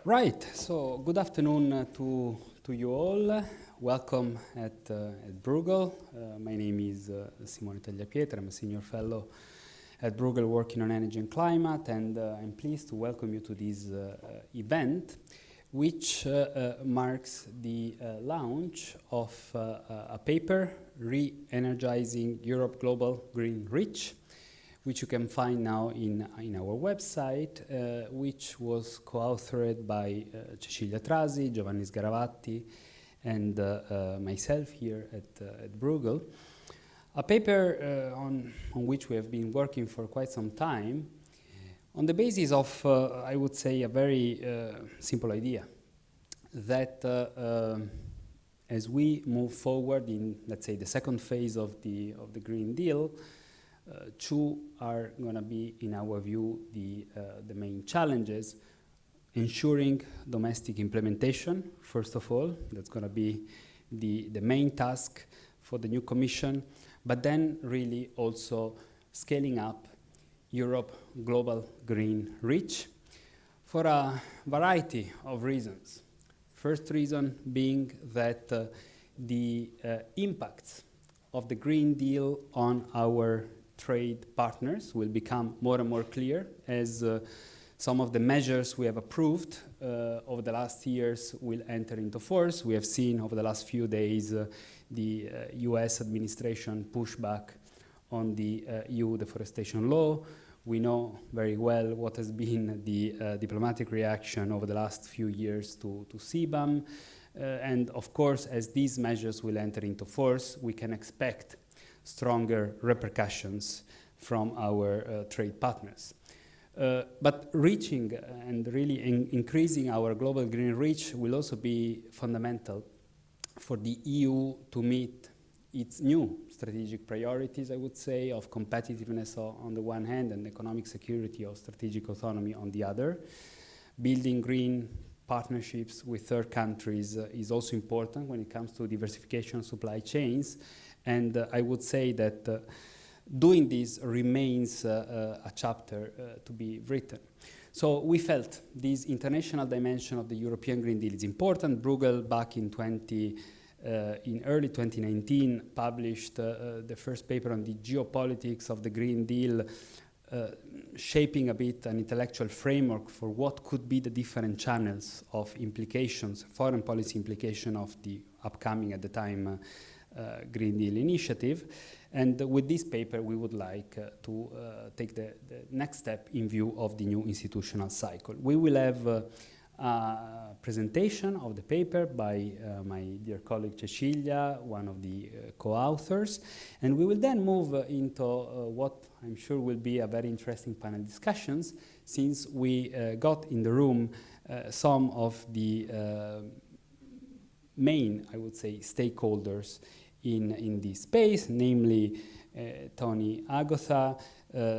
Right, so good afternoon to you all. Welcome at Bruegel. My name is Simone Tagliapietra. I'm a senior fellow at Bruegel working on energy and climate, and I'm pleased to welcome you to this event, which marks the launch of a paper, Re-energizing Europe Global Green Reach, which you can find now in our website, which was co-authored by Cecilia Trasi, Giovanni Sgaravatti, and myself here at Bruegel. A paper on which we have been working for quite some time, on the basis of, I would say, a very simple idea, that as we move forward in, let's say, the second phase of the Green Deal, two are going to be, in our view, the main challenges. Ensuring domestic implementation, first of all, that's going to be the main task for the new Commission, but then really also scaling up Europe Global Green Reach for a variety of reasons. First reason being that the impacts of the Green Deal on our trade partners will become more and more clear as some of the measures we have approved over the last years will enter into force. We have seen over the last few days the US administration push back on the EU deforestation law. We know very well what has been the diplomatic reaction over the last few years to CBAM. And of course, as these measures will enter into force, we can expect stronger repercussions from our trade partners. But reaching and really increasing our global green reach will also be fundamental for the EU to meet its new strategic priorities, I would say, of competitiveness on the one hand and economic security or strategic autonomy on the other. Building green partnerships with third countries is also important when it comes to diversification of supply chains. And I would say that doing this remains a chapter to be written. So we felt this international dimension of the European Green Deal is important. Bruegel, back in early 2019, published the first paper on the geopolitics of the Green Deal, shaping a bit an intellectual framework for what could be the different channels of implications, foreign policy implication of the upcoming, at the time, Green Deal initiative. And with this paper, we would like to take the next step in view of the new institutional cycle. We will have a presentation of the paper by my dear colleague Cecilia, one of the co-authors, and we will then move into what I'm sure will be a very interesting panel discussions, since we got in the room some of the main, I would say, stakeholders in this space, namely Tony Agotha,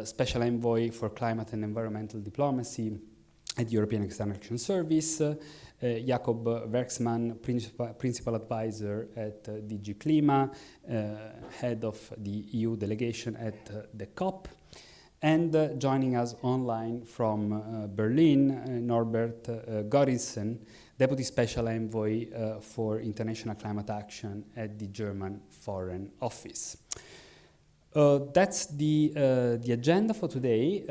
Special Envoy for Climate and Environmental Diplomacy at the European External Action Service, Jakob Werksman, Principal Advisor at DG Klima, Head of the EU delegation at the COP, and joining us online from Berlin, Norbert Görinsen, Deputy Special Envoy for International Climate Action at the German Foreign Office. That's the agenda for today.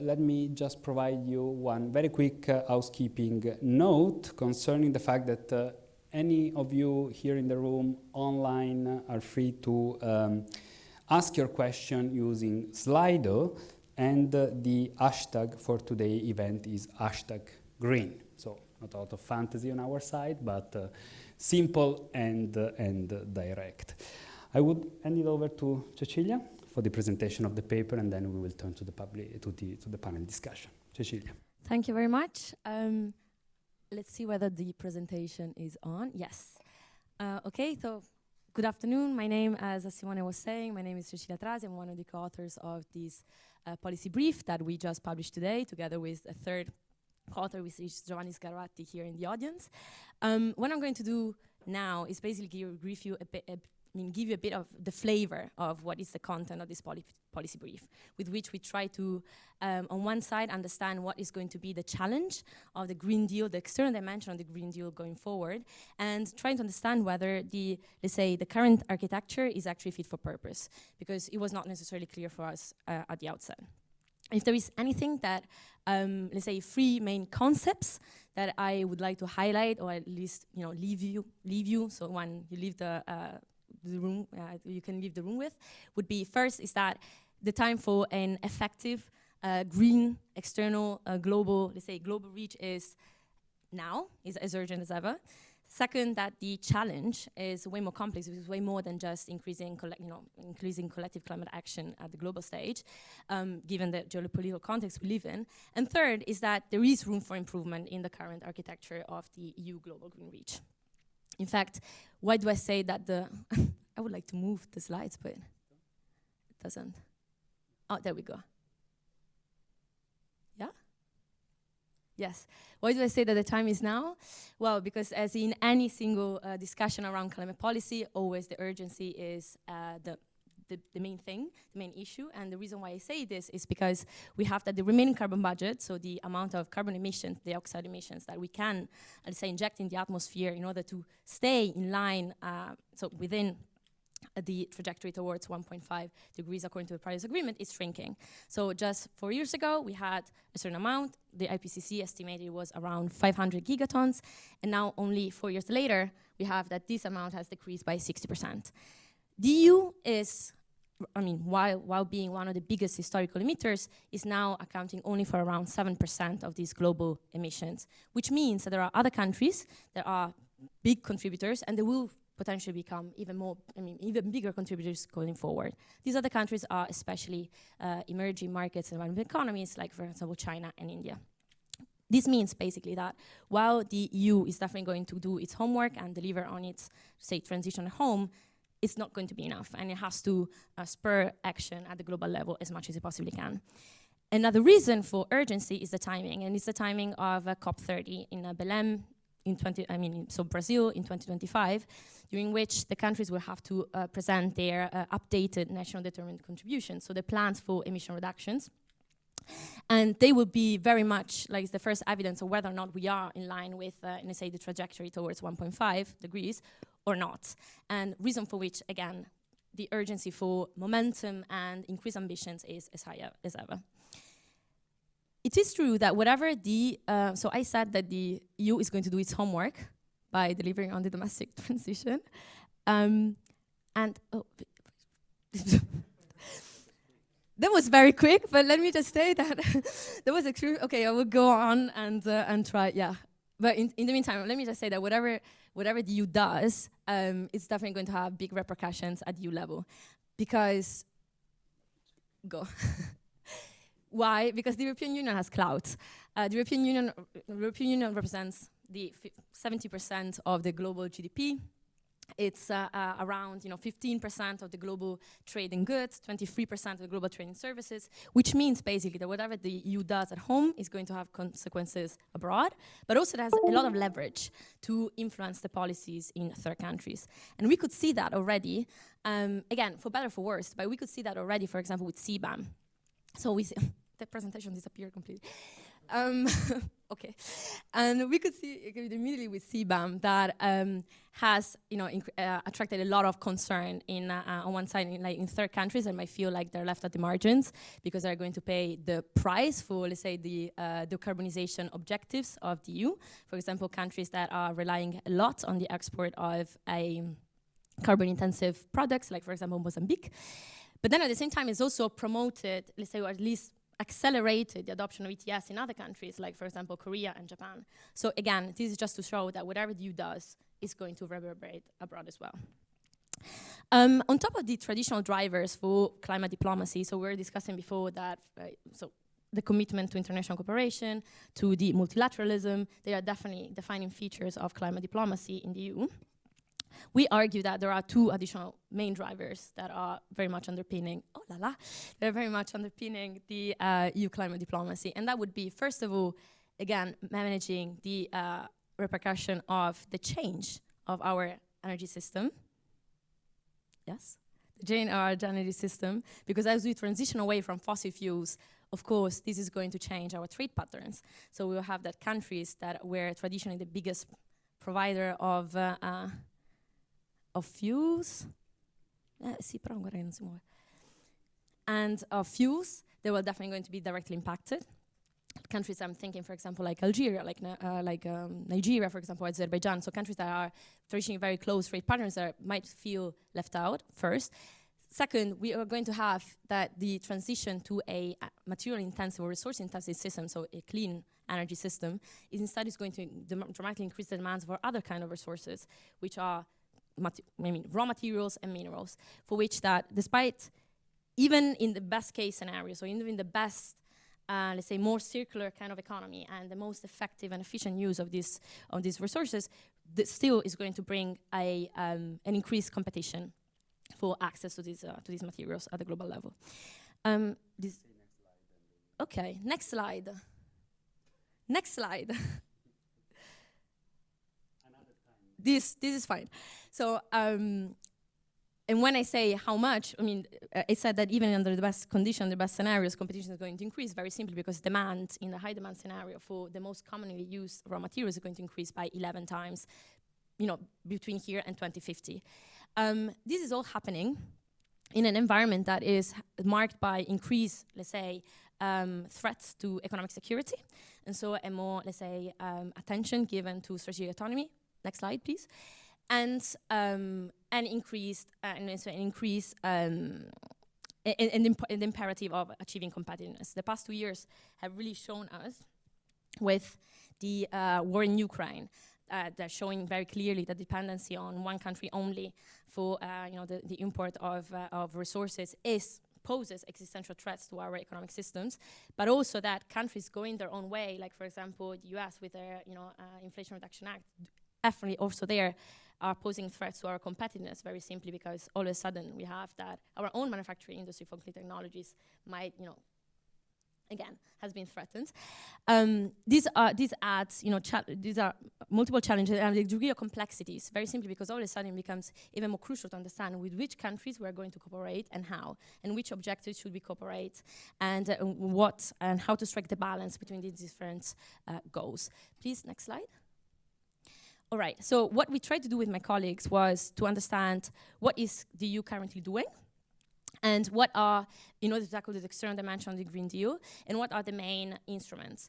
Let me just provide you one very quick housekeeping note concerning the fact that any of you here in the room online are free to ask your question using Slido, and the hashtag for today's event is #green. So not a lot of fantasy on our side, but simple and direct. I would hand it over to Cecilia for the presentation of the paper, and then we will turn to the panel discussion. Cecilia. Thank you very much. Let's see whether the presentation is on. Yes. Okay, so good afternoon. My name, as Simone was saying, my name is Cecilia Trasi. I'm one of the co-authors of this policy brief that we just published today, together with a third co-author, which is Giovanni Sgaravatti here in the audience. What I'm going to do now is basically give you give you a bit of the flavor of what is the content of this policy brief, with which we try to, on one side, understand what is going to be the challenge of the Green Deal, the external dimension of the Green Deal going forward, and trying to understand whether the, let's say, the current architecture is actually fit for purpose, because it was not necessarily clear for us at the outset. If there is anything that, let's say, 3 main concepts that I would like to highlight, or at least, leave you. So when you leave the room, you can leave the room with, would be first is that the time for an effective green external global, let's say, global reach is now, is as urgent as ever. Second, that the challenge is way more complex. It's way more than just increasing collective climate action at the global stage, given the geopolitical context we live in. And third is that there is room for improvement in the current architecture of the EU Global Green Reach. In fact, why do I say that I would like to move the slides, but it doesn't. Oh, there we go. Yeah? Yes. Why do I say that the time is now? Well, because as in any single discussion around climate policy, always the urgency is the main thing, the main issue. And the reason why I say this is because we have that the remaining carbon budget, so the amount of carbon emissions, dioxide emissions that we can, let's say, inject in the atmosphere in order to stay in line, so within the trajectory towards 1.5 degrees according to the Paris Agreement, is shrinking. So just 4 years ago, we had a certain amount. The IPCC estimated it was around 500 gigatons. And now only 4 years later, we have that this amount has decreased by 60%. The EU is, while being one of the biggest historical emitters, is now accounting only for around 7% of these global emissions, which means that there are other countries that are big contributors, and they will potentially become even bigger contributors going forward. These other countries are especially emerging markets and developing economies, like, for example, China and India. This means basically that while the EU is definitely going to do its homework and deliver on its, say, transition at home, it's not going to be enough, and it has to spur action at the global level as much as it possibly can. Another reason for urgency is the timing, and it's the timing of COP30 in Belém, so Brazil in 2025, during which the countries will have to present their updated national determined contributions, so the plans for emission reductions. And they will be very much like the first evidence of whether or not we are in line with, let's say, the trajectory towards 1.5 degrees or not. And reason for which, again, the urgency for momentum and increased ambitions is as high as ever. It is true that whatever so I said that the EU is going to do its homework by delivering on the domestic transition. That was very quick, but let me just say that that was okay, I will go on and try, yeah. But in the meantime, let me just say that whatever the EU does, it's definitely going to have big repercussions at EU level. Because, why? Because the European Union has clout. The European Union represents the 70% of the global GDP. It's around 15% of the global trade in goods, 23% of the global trade in services, which means basically that whatever the EU does at home is going to have consequences abroad, but also it has a lot of leverage to influence the policies in third countries. And we could see that already, again, for better or for worse, but we could see that already, for example, with CBAM. So we see the presentation disappeared completely. Okay, and we could see immediately with CBAM that has attracted a lot of concern in on one side in third countries that might feel like they're left at the margins because they're going to pay the price for, let's say, the decarbonization objectives of the EU. For example, countries that are relying a lot on the export of carbon-intensive products, like for example Mozambique. But then at the same time, it's also promoted, let's say, or at least accelerated the adoption of ETS in other countries, like, for example, Korea and Japan. So again, this is just to show that whatever the EU does is going to reverberate abroad as well. On top of the traditional drivers for climate diplomacy, so we were discussing before that, so the commitment to international cooperation, to the multilateralism, they are definitely defining features of climate diplomacy in the EU. We argue that there are two additional main drivers that are very much underpinning, they're very much underpinning the EU climate diplomacy. And that would be, first of all, again, managing the repercussion of the change of our energy system. yes, our energy system, because as we transition away from fossil fuels, of course, this is going to change our trade patterns. So we will have that countries that were traditionally the biggest provider of fuels, sì, però guarda che non si muove, and of fuels, they were definitely going to be directly impacted. Countries I'm thinking, for example, like Algeria, like Nigeria, for example, Azerbaijan, so countries that are traditionally very close trade partners that might feel left out first. Second, we are going to have that the transition to a material-intensive or resource-intensive system, so a clean energy system, instead is going to dramatically increase the demands for other kind of resources, which are raw materials and minerals, for which that, despite even in the best case scenario, so even in the best, let's say, more circular kind of economy and the most effective and efficient use of these resources, this still is going to bring an increased competition for access to these materials at the global level. Okay, next slide. Next slide. This is fine. So, and when I say how much, I mean, it said that even under the best condition, the best scenarios, competition is going to increase very simply because demand in the high demand scenario for the most commonly used raw materials is going to increase by 11 times, between here and 2050. This is all happening in an environment that is marked by increased, let's say, threats to economic security, and so a more, let's say, attention given to strategic autonomy. Next slide, please. And an increased, the imperative of achieving competitiveness. The past 2 years have really shown us, with the war in Ukraine, they're showing very clearly the dependency on one country only for the import of resources poses existential threats to our economic systems, but also that countries going their own way, like for example the US with their Inflation Reduction Act, definitely also there are posing threats to our competitiveness, very simply because all of a sudden we have that our own manufacturing industry for clean technologies might, again, has been threatened. These are multiple challenges, and the degree of complexity is very simply because all of a sudden it becomes even more crucial to understand with which countries we are going to cooperate and how, and which objectives should we cooperate, and how to strike the balance between these different goals. Please, next slide. All right, so what we tried to do with my colleagues was to understand what is the EU currently doing, and what are, in order to tackle the external dimension of the Green Deal, and what are the main instruments.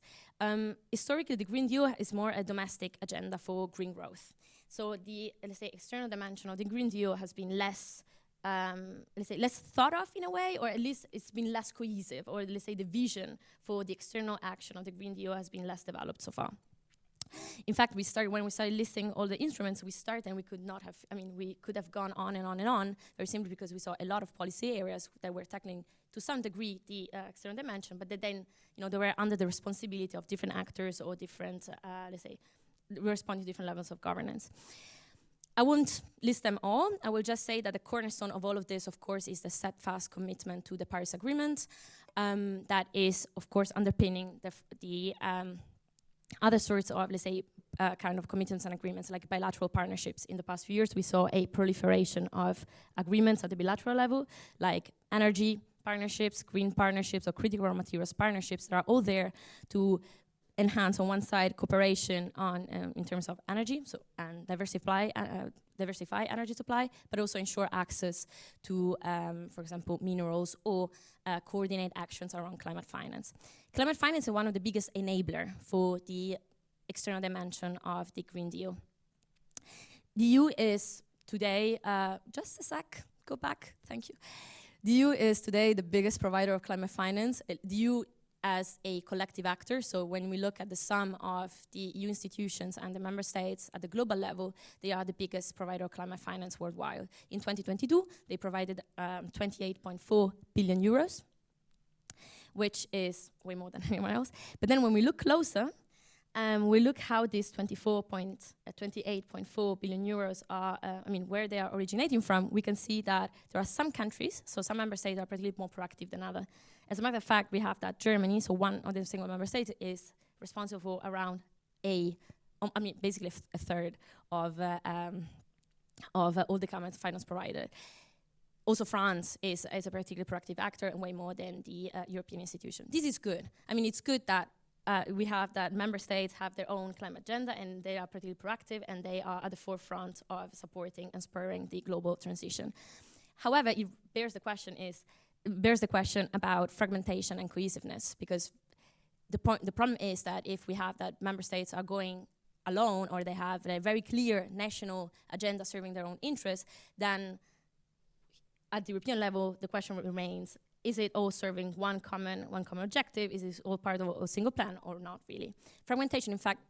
Historically, the Green Deal is more a domestic agenda for green growth. So the, let's say, external dimension of the Green Deal has been less, less thought of in a way, or at least it's been less cohesive, or let's say the vision for the external action of the Green Deal has been less developed so far. In fact, when we started listing all the instruments, we could have gone on and on and on, very simply because we saw a lot of policy areas that were tackling, to some degree, the external dimension, but then, they were under the responsibility of different actors or different, responding to different levels of governance. I won't list them all. I will just say that the cornerstone of all of this, of course, is the steadfast commitment to the Paris Agreement. That is, of course, underpinning the other sorts of, let's say, kind of commitments and agreements, like bilateral partnerships. In the past few years, we saw a proliferation of agreements at the bilateral level, like energy partnerships, green partnerships, or critical raw materials partnerships that are all there to enhance, on one side, cooperation on in terms of energy, and diversify energy supply, but also ensure access to, for example, minerals, or coordinate actions around climate finance. Climate finance is one of the biggest enablers for the external dimension of the Green Deal. The EU is today, just a sec, go back, thank you. The EU is today the biggest provider of climate finance. The EU as a collective actor, so when we look at the sum of the EU institutions and the member states at the global level, they are the biggest provider of climate finance worldwide. In 2022, they provided 28.4 billion euros, which is way more than anyone else. But then when we look closer, we look how these 28.4 billion euros are, where they are originating from, we can see that there are some countries, so some member states are particularly more proactive than others. As a matter of fact, we have that Germany, so one of the single member states, is responsible for around basically a third of all the climate finance provided. also France is a particularly proactive actor and way more than the European institution. This is good. I mean, it's good that we have that member states have their own climate agenda and they are particularly proactive and they are at the forefront of supporting and spurring the global transition. However, it bears the question about fragmentation and cohesiveness, because the problem is that if we have that member states are going alone or they have a very clear national agenda serving their own interests, then at the European level, the question remains, is it all serving one common objective? Is it all part of a single plan or not really? Fragmentation, in fact,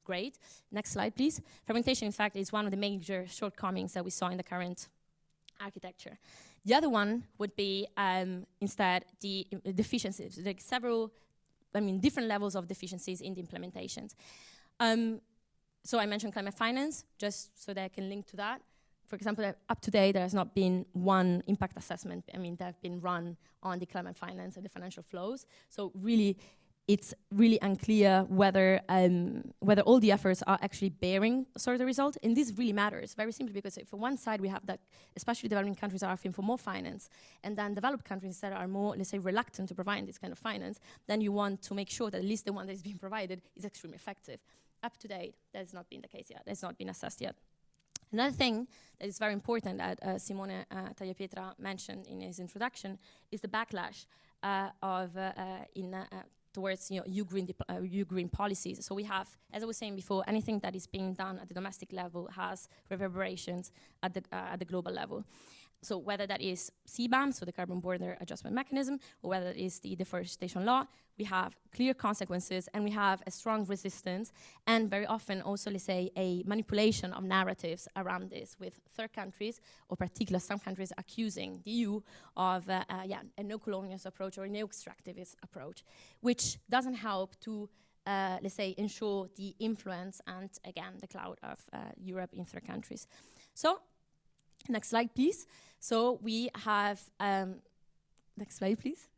great. Next slide, please. Fragmentation, in fact, is one of the major shortcomings that we saw in the current architecture. The other one would be instead the deficiencies. Like several, different levels of deficiencies in the implementations. So I mentioned climate finance, just so that I can link to that. For example, up to date, there has not been one impact assessment, that have been run on the climate finance and the financial flows. So really, it's really unclear whether all the efforts are actually bearing sort of the result. And this really matters, very simply, because if on one side we have that, especially developing countries are asking for more finance, and then developed countries that are more, let's say, reluctant to provide this kind of finance, then you want to make sure that at least the one that is being provided is extremely effective. Up to date, that has not been the case yet. That's not been assessed yet. Another thing that is very important that Simone Tagliapietra mentioned in his introduction is the backlash towards EU green policies. So we have, as I was saying before, anything that is being done at the domestic level has reverberations at the global level. So whether that is CBAM, so the Carbon Border Adjustment Mechanism, or whether it is the deforestation law, we have clear consequences and we have a strong resistance and very often also, let's say, a manipulation of narratives around this with third countries, or particularly some countries accusing the EU of a no-colonialist approach or a neo-extractivist approach, which doesn't help to, let's say, ensure the influence and, again, the clout of Europe in third countries. So, next slide, please. So we have, next slide, please.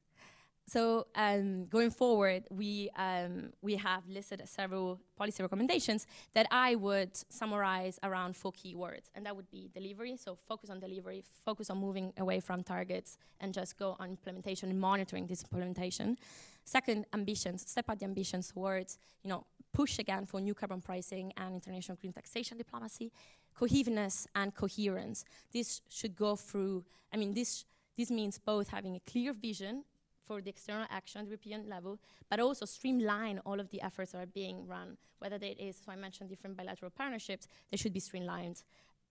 So going forward, we have listed several policy recommendations that I would summarize around 4 key words, and that would be delivery. So focus on delivery, focus on moving away from targets, and just go on implementation and monitoring this implementation. Second, ambitions. Step up the ambitions towards, push again for new carbon pricing and international green taxation diplomacy. Cohesiveness and coherence. This should go through, this means both having a clear vision for the external action at the European level, but also streamline all of the efforts that are being run, whether it is, so I mentioned different bilateral partnerships, they should be streamlined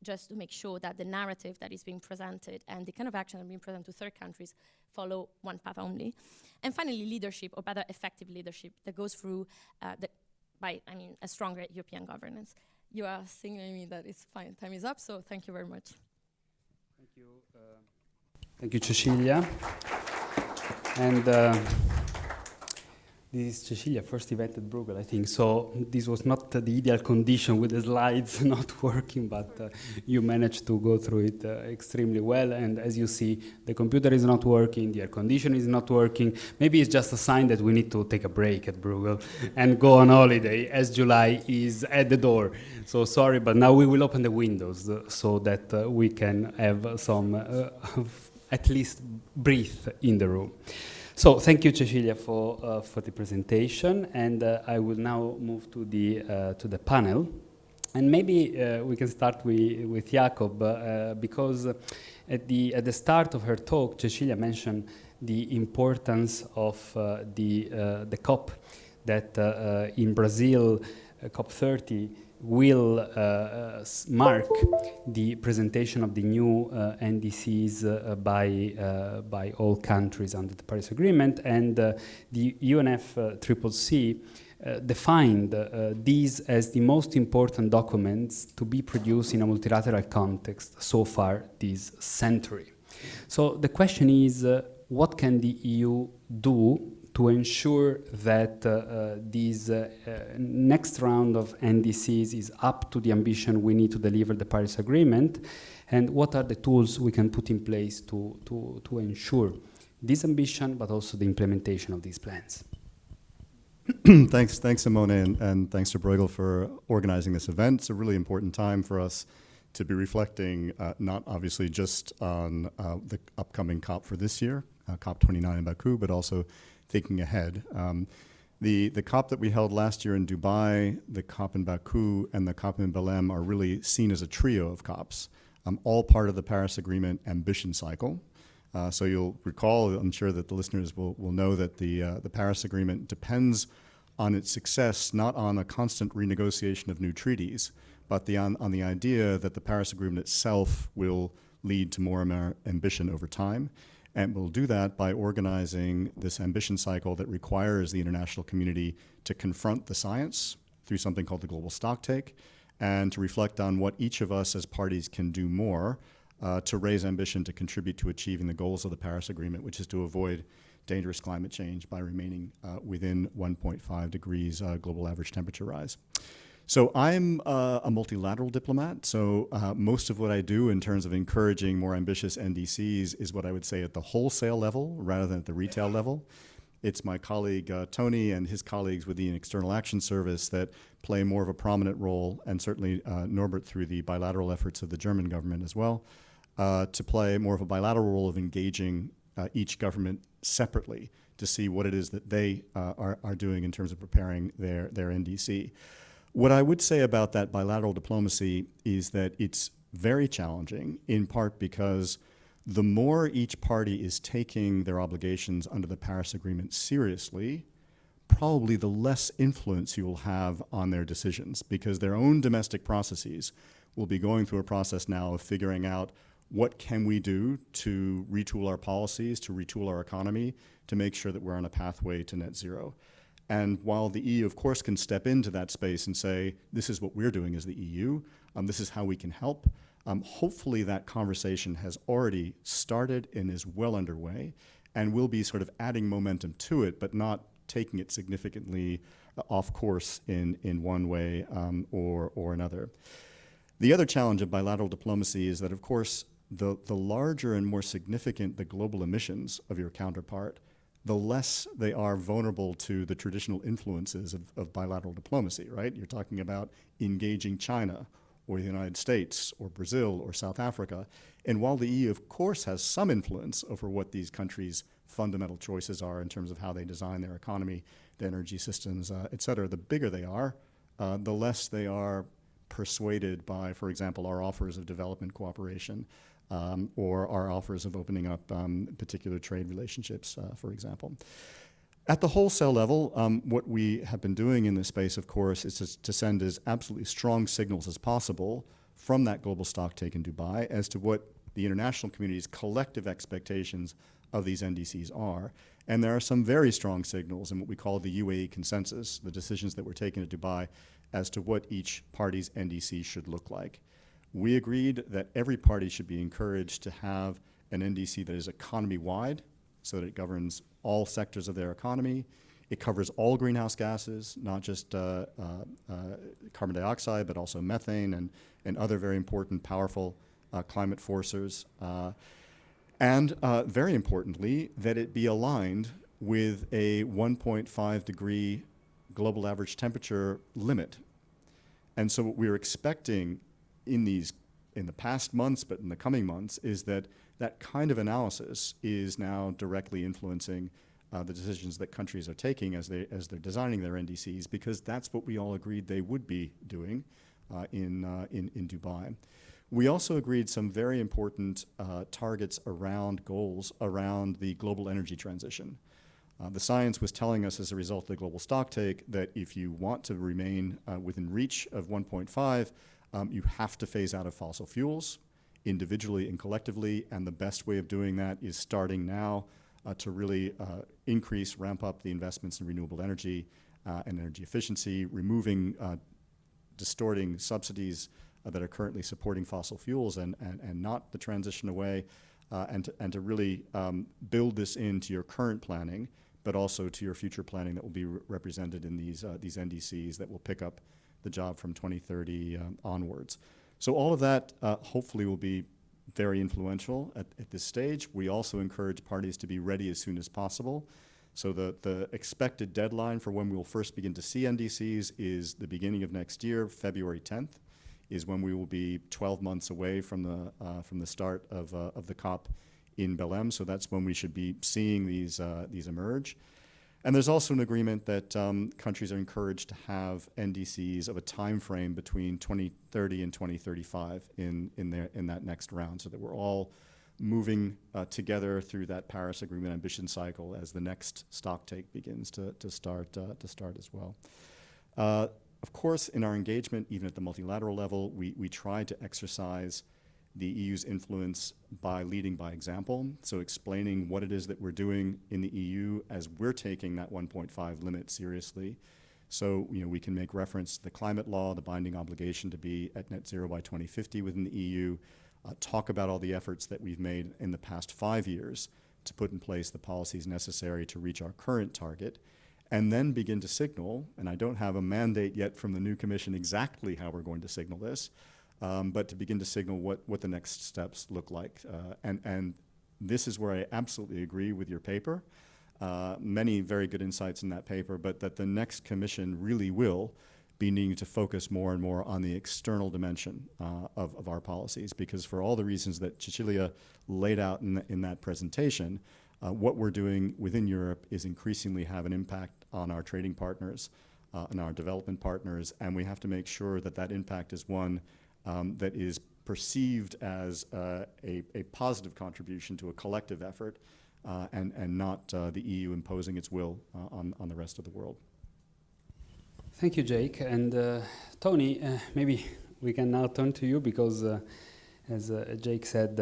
just to make sure that the narrative that is being presented and the kind of action that are being presented to third countries follow one path only. And finally, leadership, or better, effective leadership that goes through a stronger European governance. You are signaling me that it's fine. Time is up, so thank you very much. Thank you, Cecilia. And this is Cecilia, first event at Bruegel, I think. So this was not the ideal condition with the slides not working, but you managed to go through it extremely well. And as you see, the computer is not working, the air conditioning is not working. Maybe it's just a sign that we need to take a break at Bruegel and go on holiday, as July is at the door. So sorry, but now we will open the windows so that we can have some, at least breathe in the room. So thank you, Cecilia, for the presentation, and I will now move to the panel, and maybe we can start with Jakob because at the start of her talk, Cecilia mentioned the importance of the COP that in Brazil, COP30 will mark the presentation of the new NDCs by all countries under the Paris Agreement, and the UNFCCC defined these as the most important documents to be produced in a multilateral context so far this century. So the question is, what can the EU do to ensure that this next round of NDCs is up to the ambition we need to deliver the Paris Agreement, and what are the tools we can put in place to ensure this ambition, but also the implementation of these plans? Thanks Simone, and thanks to Bruegel for organizing this event. It's a really important time for us to be reflecting not obviously just on the upcoming COP for this year, COP29 in Baku, but also thinking ahead. The COP that we held last year in Dubai, the COP in Baku, and the COP in Belém are really seen as a trio of COPs, all part of the Paris Agreement ambition cycle. So you'll recall, I'm sure that the listeners will know that the Paris Agreement depends on its success not on a constant renegotiation of new treaties, but on the idea that the Paris Agreement itself will lead to more ambition over time. And we'll do that by organizing this ambition cycle that requires the international community to confront the science through something called the global stocktake, and to reflect on what each of us as parties can do more to raise ambition to contribute to achieving the goals of the Paris Agreement, which is to avoid dangerous climate change by remaining within 1.5 degrees global average temperature rise. So I'm a multilateral diplomat, so most of what I do in terms of encouraging more ambitious NDCs is what I would say at the wholesale level rather than at the retail level. It's my colleague Tony and his colleagues with the External Action Service that play more of a prominent role, and certainly Norbert through the bilateral efforts of the German government as well, to play more of a bilateral role of engaging each government separately to see what it is that they are doing in terms of preparing their NDC. What I would say about that bilateral diplomacy is that it's very challenging, in part because the more each party is taking their obligations under the Paris Agreement seriously, probably the less influence you will have on their decisions, because their own domestic processes will be going through a process now of figuring out what can we do to retool our policies, to retool our economy, to make sure that we're on a pathway to net zero. And while the EU, of course, can step into that space and say, this is what we're doing as the EU, this is how we can help, hopefully that conversation has already started and is well underway, and will be sort of adding momentum to it, but not taking it significantly off course in one way or another. The other challenge of bilateral diplomacy is that, of course, the larger and more significant the global emissions of your counterpart, the less they are vulnerable to the traditional influences of bilateral diplomacy, right? You're talking about engaging China or the United States or Brazil or South Africa. And while the EU, of course, has some influence over what these countries' fundamental choices are in terms of how they design their economy, their energy systems, et cetera, the bigger they are, the less they are persuaded by, for example, our offers of development cooperation, or our offers of opening up particular trade relationships, for example. At the wholesale level, what we have been doing in this space, of course, is to send as absolutely strong signals as possible from that global stocktake in Dubai as to what the international community's collective expectations of these NDCs are. And there are some very strong signals in what we call the UAE consensus, the decisions that were taken at Dubai, as to what each party's NDC should look like. We agreed that every party should be encouraged to have an NDC that is economy-wide, so that it governs all sectors of their economy. It covers all greenhouse gases, not just carbon dioxide, but also methane and other very important, powerful climate forcers. And very importantly, that it be aligned with a 1.5 degree global average temperature limit. And so what we're expecting in the past months, but in the coming months, is that that kind of analysis is now directly influencing the decisions that countries are taking as they're designing their NDCs, because that's what we all agreed they would be doing in Dubai. We also agreed some very important targets around goals around the global energy transition. The science was telling us as a result of the global stocktake that if you want to remain within reach of 1.5, you have to phase out of fossil fuels individually and collectively, and the best way of doing that is starting now to really ramp up the investments in renewable energy and energy efficiency, removing distorting subsidies that are currently supporting fossil fuels and not the transition away, and to really build this into your current planning, but also to your future planning that will be represented in these NDCs that will pick up the job from 2030 onwards. So all of that hopefully will be very influential at this stage. We also encourage parties to be ready as soon as possible. So the expected deadline for when we will first begin to see NDCs is the beginning of next year, February 10th. is when we will be 12 months away from the start of the COP in Belém. So that's when we should be seeing these emerge. And there's also an agreement that countries are encouraged to have NDCs of a time frame between 2030 and 2035 in that next round, so that we're all moving together through that Paris Agreement ambition cycle as the next stocktake begins to start as well. Of course, in our engagement, even at the multilateral level, we try to exercise the EU's influence by leading by example, so explaining what it is that we're doing in the EU as we're taking that 1.5 limit seriously. So, we can make reference to the climate law, the binding obligation to be at net zero by 2050 within the EU, talk about all the efforts that we've made in the past 5 years to put in place the policies necessary to reach our current target, and then begin to signal, and I don't have a mandate yet from the new Commission exactly how we're going to signal this, but to begin to signal what the next steps look like. And this is where I absolutely agree with your paper. Many very good insights in that paper, but that the next Commission really will be needing to focus more and more on the external dimension of our policies, because for all the reasons that Cecilia laid out in that presentation, what we're doing within Europe is increasingly have an impact on our trading partners and our development partners, and we have to make sure that that impact is one that is perceived as a positive contribution to a collective effort and not the EU imposing its will on the rest of the world. Thank you, Jake. And Tony, maybe we can now turn to you because, as Jake said,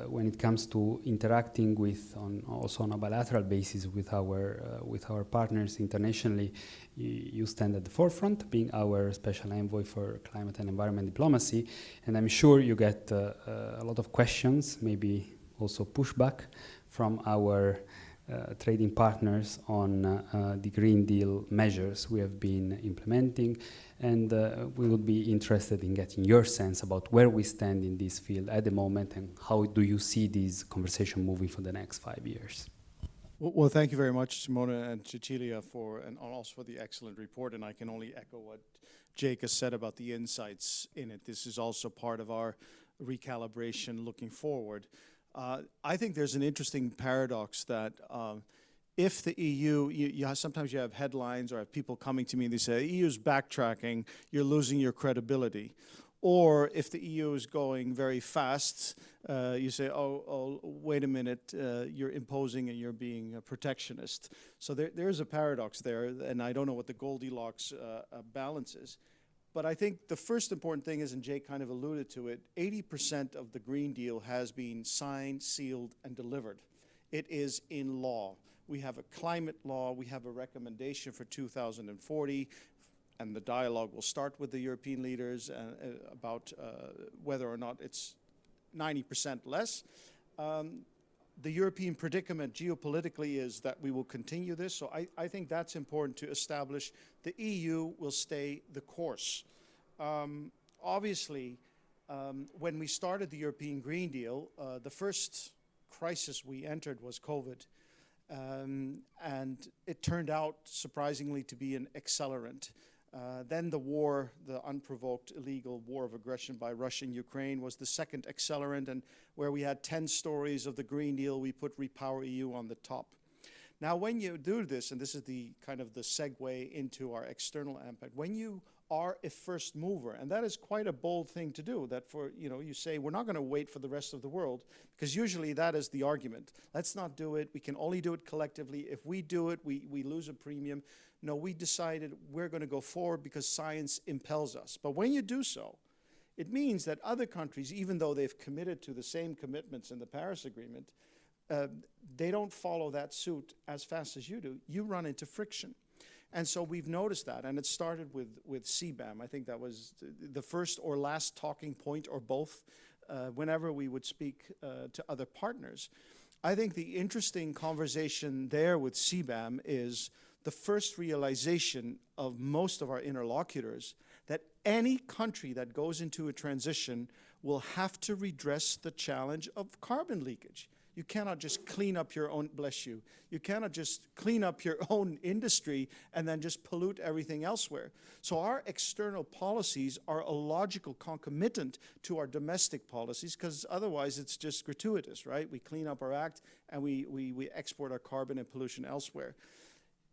when it comes to interacting with, also on a bilateral basis with our partners internationally, you stand at the forefront, being our special envoy for climate and environment diplomacy. And I'm sure you get a lot of questions, maybe also pushback from our trading partners on the Green Deal measures we have been implementing, and we would be interested in getting your sense about where we stand in this field at the moment, and how do you see this conversation moving for the next 5 years? Well, thank you very much, Simona and Cecilia, and also for the excellent report, and I can only echo what Jake has said about the insights in it. This is also part of our recalibration looking forward. I think there's an interesting paradox that if the EU, sometimes you have headlines or have people coming to me and they say, EU's backtracking, you're losing your credibility. Or if the EU is going very fast, you say, oh, wait a minute, you're imposing and you're being a protectionist. So there's a paradox there, and I don't know what the Goldilocks balance is. But I think the first important thing is, and Jake kind of alluded to it, 80% of the Green Deal has been signed, sealed, and delivered. It is in law. We have a climate law, we have a recommendation for 2040, and the dialogue will start with the European leaders about whether or not it's 90% less. The European predicament geopolitically is that we will continue this, so I think that's important to establish. The EU will stay the course. Obviously, when we started the European Green Deal, the first crisis we entered was COVID, and it turned out surprisingly to be an accelerant. Then the war, the unprovoked illegal war of aggression by Russia in Ukraine, was the second accelerant, and where we had 10 stories of the Green Deal, we put Repower EU on the top. Now, when you do this, and this is the kind of the segue into our external impact, when you are a first mover, and that is quite a bold thing to do, that you say, we're not going to wait for the rest of the world, because usually that is the argument. Let's not do it. We can only do it collectively. If we do it, we lose a premium. No, we decided we're going to go forward because science impels us. But when you do so, it means that other countries, even though they've committed to the same commitments in the Paris Agreement, they don't follow that suit as fast as you do. You run into friction. And so we've noticed that, and it started with CBAM. I think that was the first or last talking point, or both, whenever we would speak to other partners. I think the interesting conversation there with CBAM is the first realization of most of our interlocutors that any country that goes into a transition will have to redress the challenge of carbon leakage. You cannot just clean up your own, bless you, you cannot just clean up your own industry and then just pollute everything elsewhere. So our external policies are a logical concomitant to our domestic policies, because otherwise it's just gratuitous, right? We clean up our act and we export our carbon and pollution elsewhere.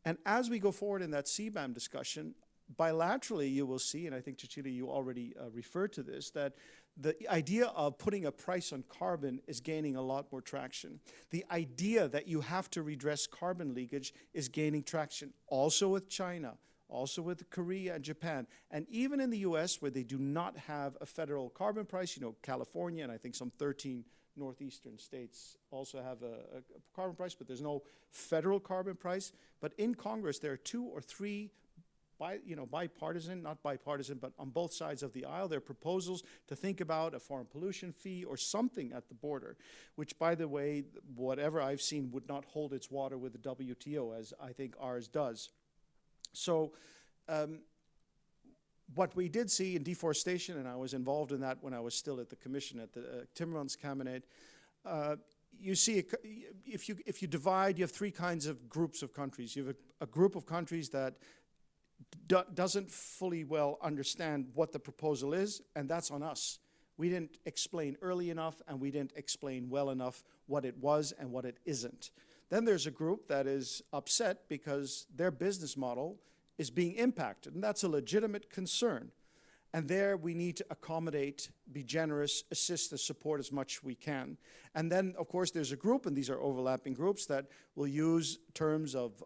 And as we go forward in that CBAM discussion, bilaterally you will see, and I think, Cecilia, you already referred to this, that the idea of putting a price on carbon is gaining a lot more traction. The idea that you have to redress carbon leakage is gaining traction, also with China, also with Korea and Japan, and even in the US, where they do not have a federal carbon price. You know, California and I think some 13 northeastern states also have a carbon price, but there's no federal carbon price. But in Congress, there are 2 or 3 bipartisan, not bipartisan, but on both sides of the aisle, there are proposals to think about a foreign pollution fee or something at the border, which, by the way, whatever I've seen, would not hold its water with the WTO, as I think ours does. So what we did see in deforestation, and I was involved in that when I was still at the Commission, at the Timmermans Cabinet, you see, if you divide, you have 3 kinds of groups of countries. You have a group of countries that doesn't fully well understand what the proposal is, and that's on us. We didn't explain early enough, and we didn't explain well enough what it was and what it isn't. Then there's a group that is upset because their business model is being impacted, and that's a legitimate concern. And there we need to accommodate, be generous, assist and support as much as we can. And then, of course, there's a group, and these are overlapping groups, that will use terms of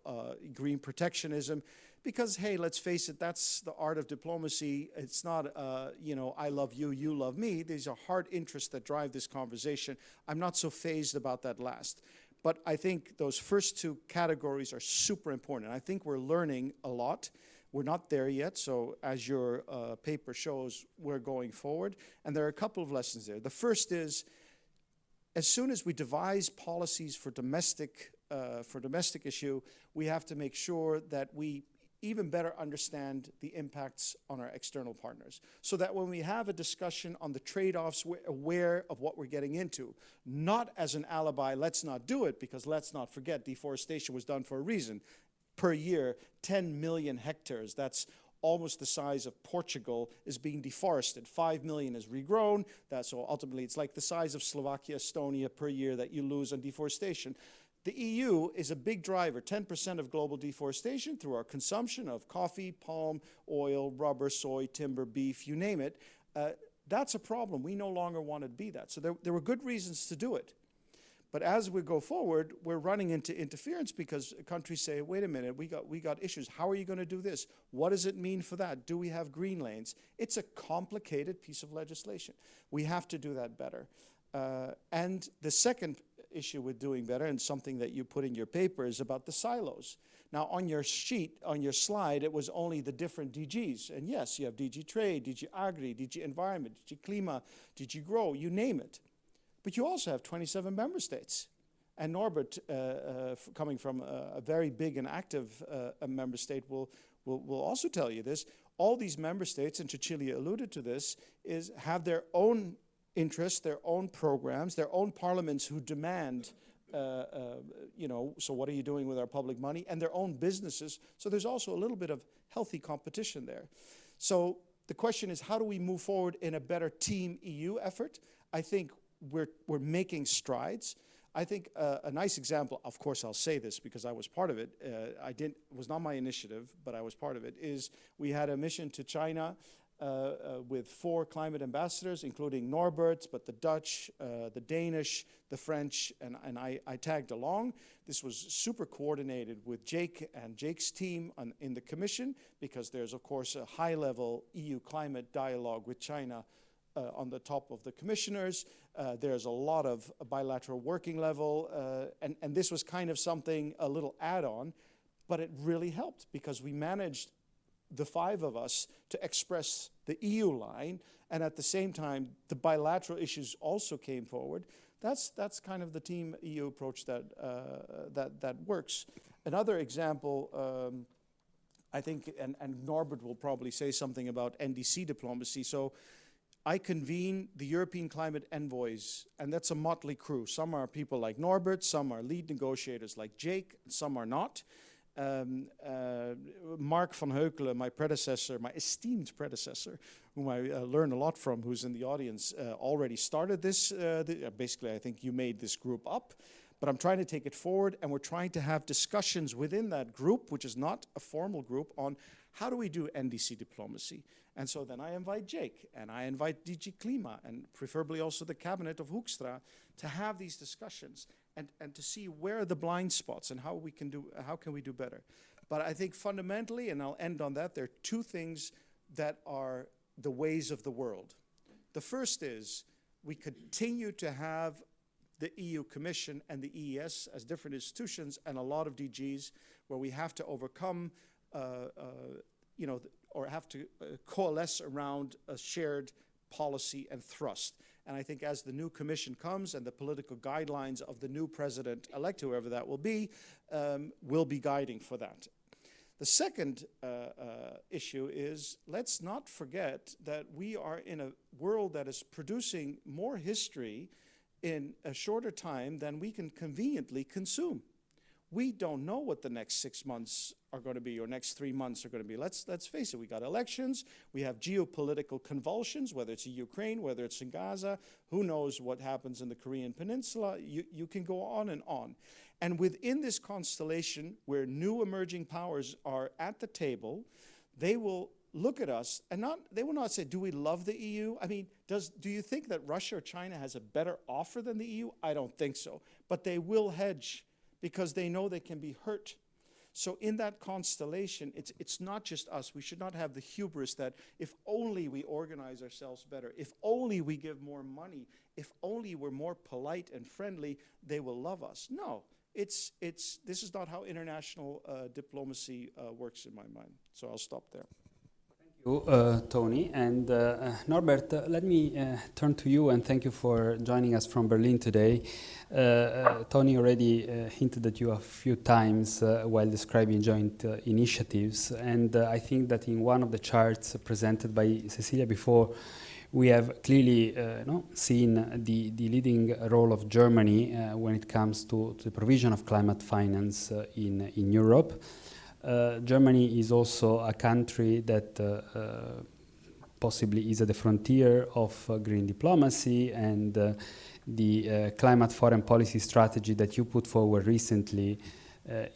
green protectionism, because, hey, let's face it, that's the art of diplomacy. It's not, I love you, you love me. These are hard interests that drive this conversation. I'm not so fazed about that last. But I think those first 2 categories are super important. I think we're learning a lot. We're not there yet, so as your paper shows, we're going forward. And there are a couple of lessons there. The first is, as soon as we devise policies for domestic issue, we have to make sure that we even better understand the impacts on our external partners, so that when we have a discussion on the trade-offs, we're aware of what we're getting into. Not as an alibi, let's not do it, because let's not forget, deforestation was done for a reason. Per year, 10 million hectares, that's almost the size of Portugal, is being deforested. 5 million is regrown. So ultimately, it's like the size of Slovakia, Estonia per year that you lose on deforestation. The EU is a big driver, 10% of global deforestation through our consumption of coffee, palm oil, rubber, soy, timber, beef, you name it. That's a problem. We no longer want to be that. So there were good reasons to do it. But as we go forward, we're running into interference, because countries say, wait a minute, we got issues. How are you going to do this? What does it mean for that? Do we have green lanes? It's a complicated piece of legislation. We have to do that better. And the second issue with doing better, and something that you put in your paper, is about the silos. Now, on your sheet, on your slide, it was only the different DGs. And yes, you have DG Trade, DG Agri, DG Environment, DG Klima, DG Grow, you name it. But you also have 27 member states. And Norbert, coming from a very big and active member state, will also tell you this. All these member states, and Cecilia alluded to this, have their own interests, their own programs, their own parliaments who demand, so what are you doing with our public money, and their own businesses. So there's also a little bit of healthy competition there. So the question is, how do we move forward in a better team EU effort? I think we're making strides. I think a nice example, of course I'll say this because I was part of it, it was not my initiative, but I was part of it, is we had a mission to China with 4 climate ambassadors, including Norbert, but the Dutch, the Danish, the French, and I tagged along. This was super coordinated with Jake and Jake's team in the Commission, because there's, of course, a high-level EU climate dialogue with China on the top of the commissioners. There's a lot of bilateral working level, and this was kind of something, a little add-on, but it really helped, because we managed, the 5 of us, to express the EU line, and at the same time, the bilateral issues also came forward. That's kind of the team EU approach that works. Another example, I think, and Norbert will probably say something about NDC diplomacy. So I convene the European climate envoys, and that's a motley crew. Some are people like Norbert, some are lead negotiators like Jake, some are not. Mark van Heukelen, my predecessor, my esteemed predecessor, whom I learned a lot from, who's in the audience, already started this. Basically, I think you made this group up. But I'm trying to take it forward, and we're trying to have discussions within that group, which is not a formal group, on how do we do NDC diplomacy. And so then I invite Jake, and I invite DG Klima, and preferably also the cabinet of Hoekstra, to have these discussions and to see where are the blind spots and how can we do better. But I think fundamentally, and I'll end on that, there are two things that are the ways of the world. The first is we continue to have the EU Commission and the EES as different institutions and a lot of DGs where we have to overcome, or have to coalesce around a shared policy and thrust. And I think as the new commission comes and the political guidelines of the new president-elect, whoever that will be guiding for that. The second issue is, let's not forget that we are in a world that is producing more history in a shorter time than we can conveniently consume. We don't know what the next 6 months are going to be, or next 3 months are going to be. Let's face it, we got elections, we have geopolitical convulsions, whether it's in Ukraine, whether it's in Gaza, who knows what happens in the Korean Peninsula, you can go on and on. And within this constellation, where new emerging powers are at the table, they will look at us and they will not say, do we love the EU? I mean, do you think that Russia or China has a better offer than the EU? I don't think so. But they will hedge because they know they can be hurt. So in that constellation, it's not just us. We should not have the hubris that if only we organize ourselves better, if only we give more money, if only we're more polite and friendly, they will love us. No, this is not how international diplomacy works in my mind. So I'll stop there. Thank you, Tony. And Norbert, let me turn to you and thank you for joining us from Berlin today. Tony already hinted at you a few times while describing joint initiatives. And I think that in one of the charts presented by Cecilia before, we have clearly seen the leading role of Germany when it comes to the provision of climate finance in Europe. Germany is also a country that possibly is at the frontier of green diplomacy, and the climate foreign policy strategy that you put forward recently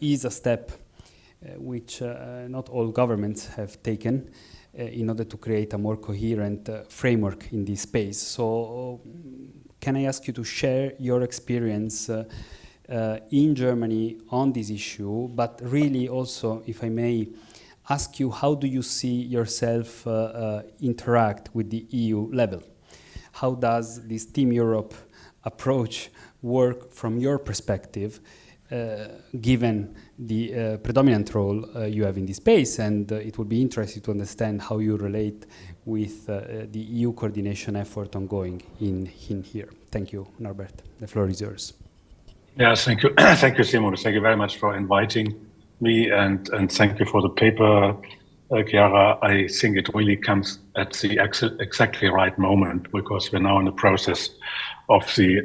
is a step which not all governments have taken in order to create a more coherent framework in this space. So can I ask you to share your experience in Germany on this issue, but really also, if I may ask you, how do you see yourself interact with the EU level? How does this Team Europe approach work from your perspective, given the predominant role you have in this space? And it would be interesting to understand how you relate with the EU coordination effort ongoing in here. Thank you, Norbert. The floor is yours. Yes, thank you. Thank you, Simon. Thank you very much for inviting me, and thank you for the paper, Chiara. I think it really comes at the exactly right moment, because we're now in the process of the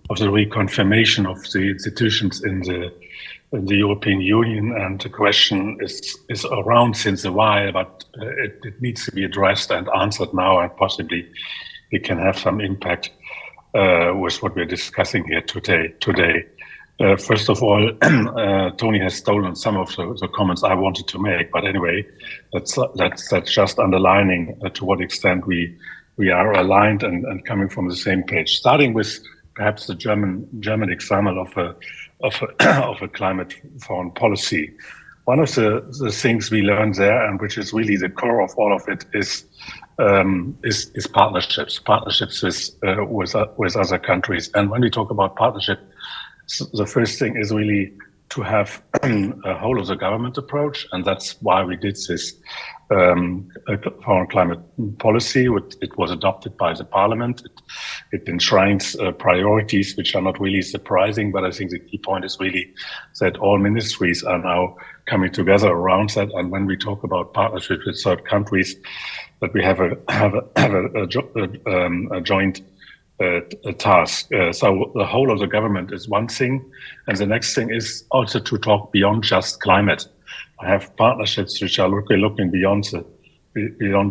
reconfirmation of the institutions in the European Union, and the question is around since a while, but it needs to be addressed and answered now, and possibly we can have some impact with what we're discussing here today. First of all, Tony has stolen some of the comments I wanted to make, but anyway, that's just underlining to what extent we are aligned and coming from the same page. Starting with perhaps the German example of a climate foreign policy. One of the things we learned there, and which is really the core of all of it, is partnerships with other countries. And when we talk about partnership, the first thing is really to have a whole of the government approach, and that's why we did this foreign climate policy. It was adopted by the parliament. It enshrines priorities which are not really surprising, but I think the key point is really that all ministries are now coming together around that. And when we talk about partnership with third countries, that we have a joint task. So the whole of the government is one thing, and the next thing is also to talk beyond just climate. I have partnerships which are looking beyond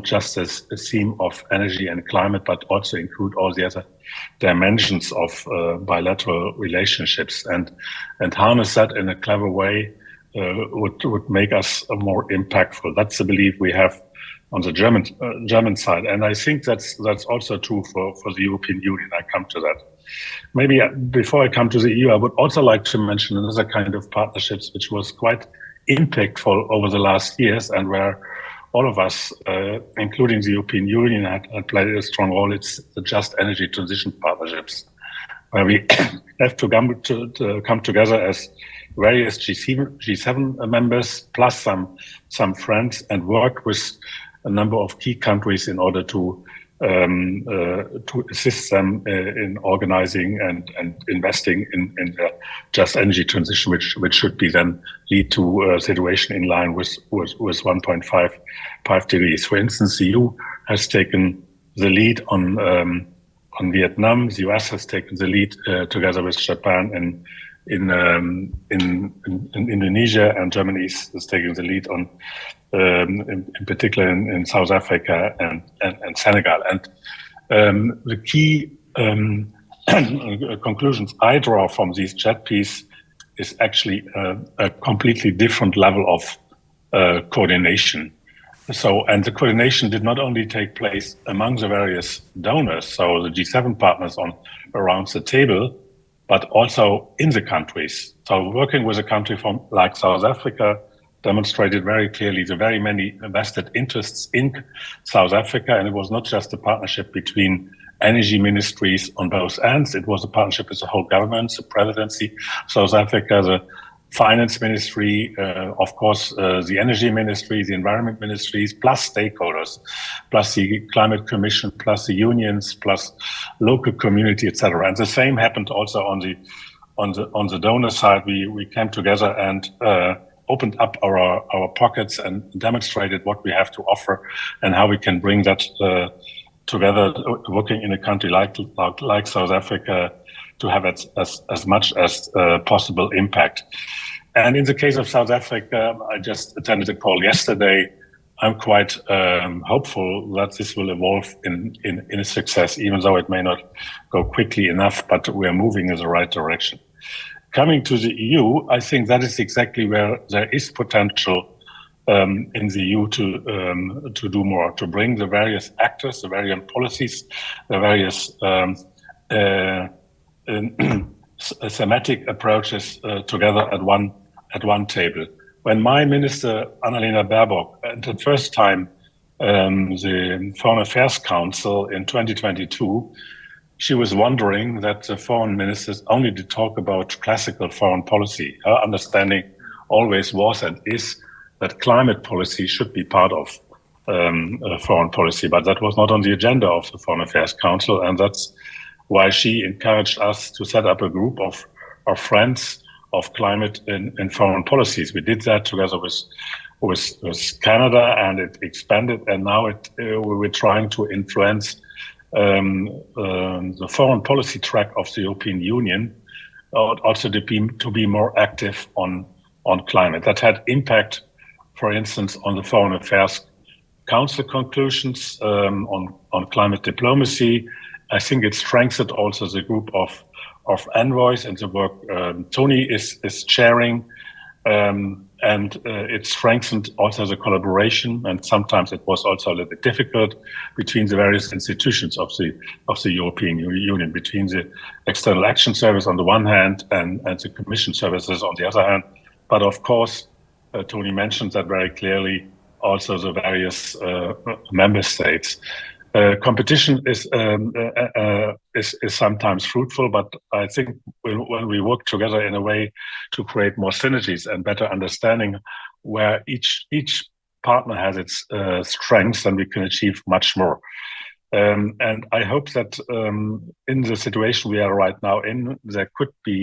just this theme of energy and climate, but also include all the other dimensions of bilateral relationships, and harness that in a clever way would make us more impactful. That's the belief we have on the German side, and I think that's also true for the European Union. I come to that. Maybe before I come to the EU, I would also like to mention another kind of partnerships which was quite impactful over the last years, and where all of us, including the European Union, had played a strong role. It's the Just Energy Transition Partnerships, where we have to come together as various G7 members, plus some friends, and work with a number of key countries in order to assist them in organizing and investing in the just energy transition, which should be then lead to a situation in line with 1.5 degrees. For instance, the EU has taken the lead on Vietnam. The US has taken the lead together with Japan in Indonesia, and Germany is taking the lead on in particular in South Africa and Senegal. And the key conclusions I draw from these JETPs is actually a completely different level of coordination. So, and the coordination did not only take place among the various donors, so the G7 partners around the table, but also in the countries. So working with a country like South Africa demonstrated very clearly the very many vested interests in South Africa. And it was not just a partnership between energy ministries on both ends. It was a partnership with the whole government, the presidency, South Africa, the finance ministry, of course, the energy ministry, the environment ministries, plus stakeholders, plus the climate commission, plus the unions, plus local community, etc. And the same happened also on the donor side. We came together and opened up our pockets and demonstrated what we have to offer and how we can bring that together, working in a country like South Africa, to have as much as possible impact. And in the case of South Africa, I just attended a call yesterday. I'm quite hopeful that this will evolve in a success, even though it may not go quickly enough, but we are moving in the right direction. Coming to the EU, I think that is exactly where there is potential in the EU to do more, to bring the various actors, the various policies, the various thematic approaches together at one table. When my minister, Annalena Baerbock, entered first time the Foreign Affairs Council in 2022, she was wondering that the foreign ministers only did talk about classical foreign policy. Her understanding always was and is that climate policy should be part of foreign policy, but that was not on the agenda of the Foreign Affairs Council, and that's why she encouraged us to set up a group of friends of climate and foreign policies. We did that together with Canada, and it expanded, and now we were trying to influence the foreign policy track of the European Union, also to be more active on climate. That had impact, for instance, on the Foreign Affairs Council conclusions on climate diplomacy. I think it strengthened also the group of envoys and the work Tony is chairing, and it strengthened also the collaboration. And sometimes it was also a little bit difficult between the various institutions of the European Union, between the External Action Service on the one hand and the Commission services on the other hand. But of course, Tony mentioned that very clearly. Also, the various member states. Competition is sometimes fruitful, but I think when we work together in a way to create more synergies and better understanding where each partner has its strengths, then we can achieve much more. And I hope that in the situation we are right now in, there could be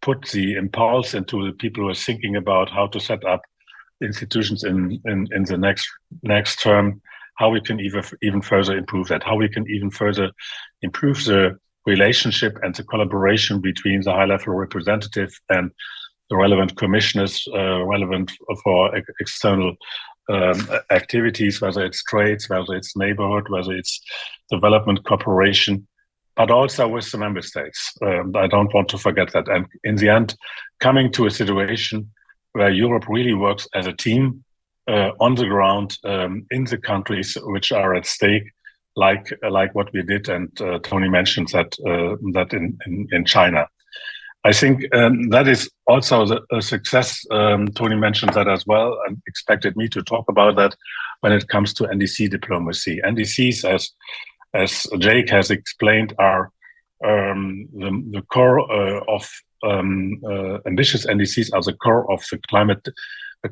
put the impulse into the people who are thinking about how to set up institutions in the next term, how we can even further improve that, how we can even further improve the relationship and the collaboration between the high-level representative and the relevant commissioners, relevant for external activities, whether it's trades, whether it's neighborhood, whether it's development cooperation, but also with the member states. I don't want to forget that. And in the end, coming to a situation where Europe really works as a team on the ground in the countries which are at stake, like what we did, and Tony mentioned that in China. I think that is also a success. Tony mentioned that as well and expected me to talk about that when it comes to NDC diplomacy. NDCs, as Jake has explained, are the core of ambitious NDCs are the core of the climate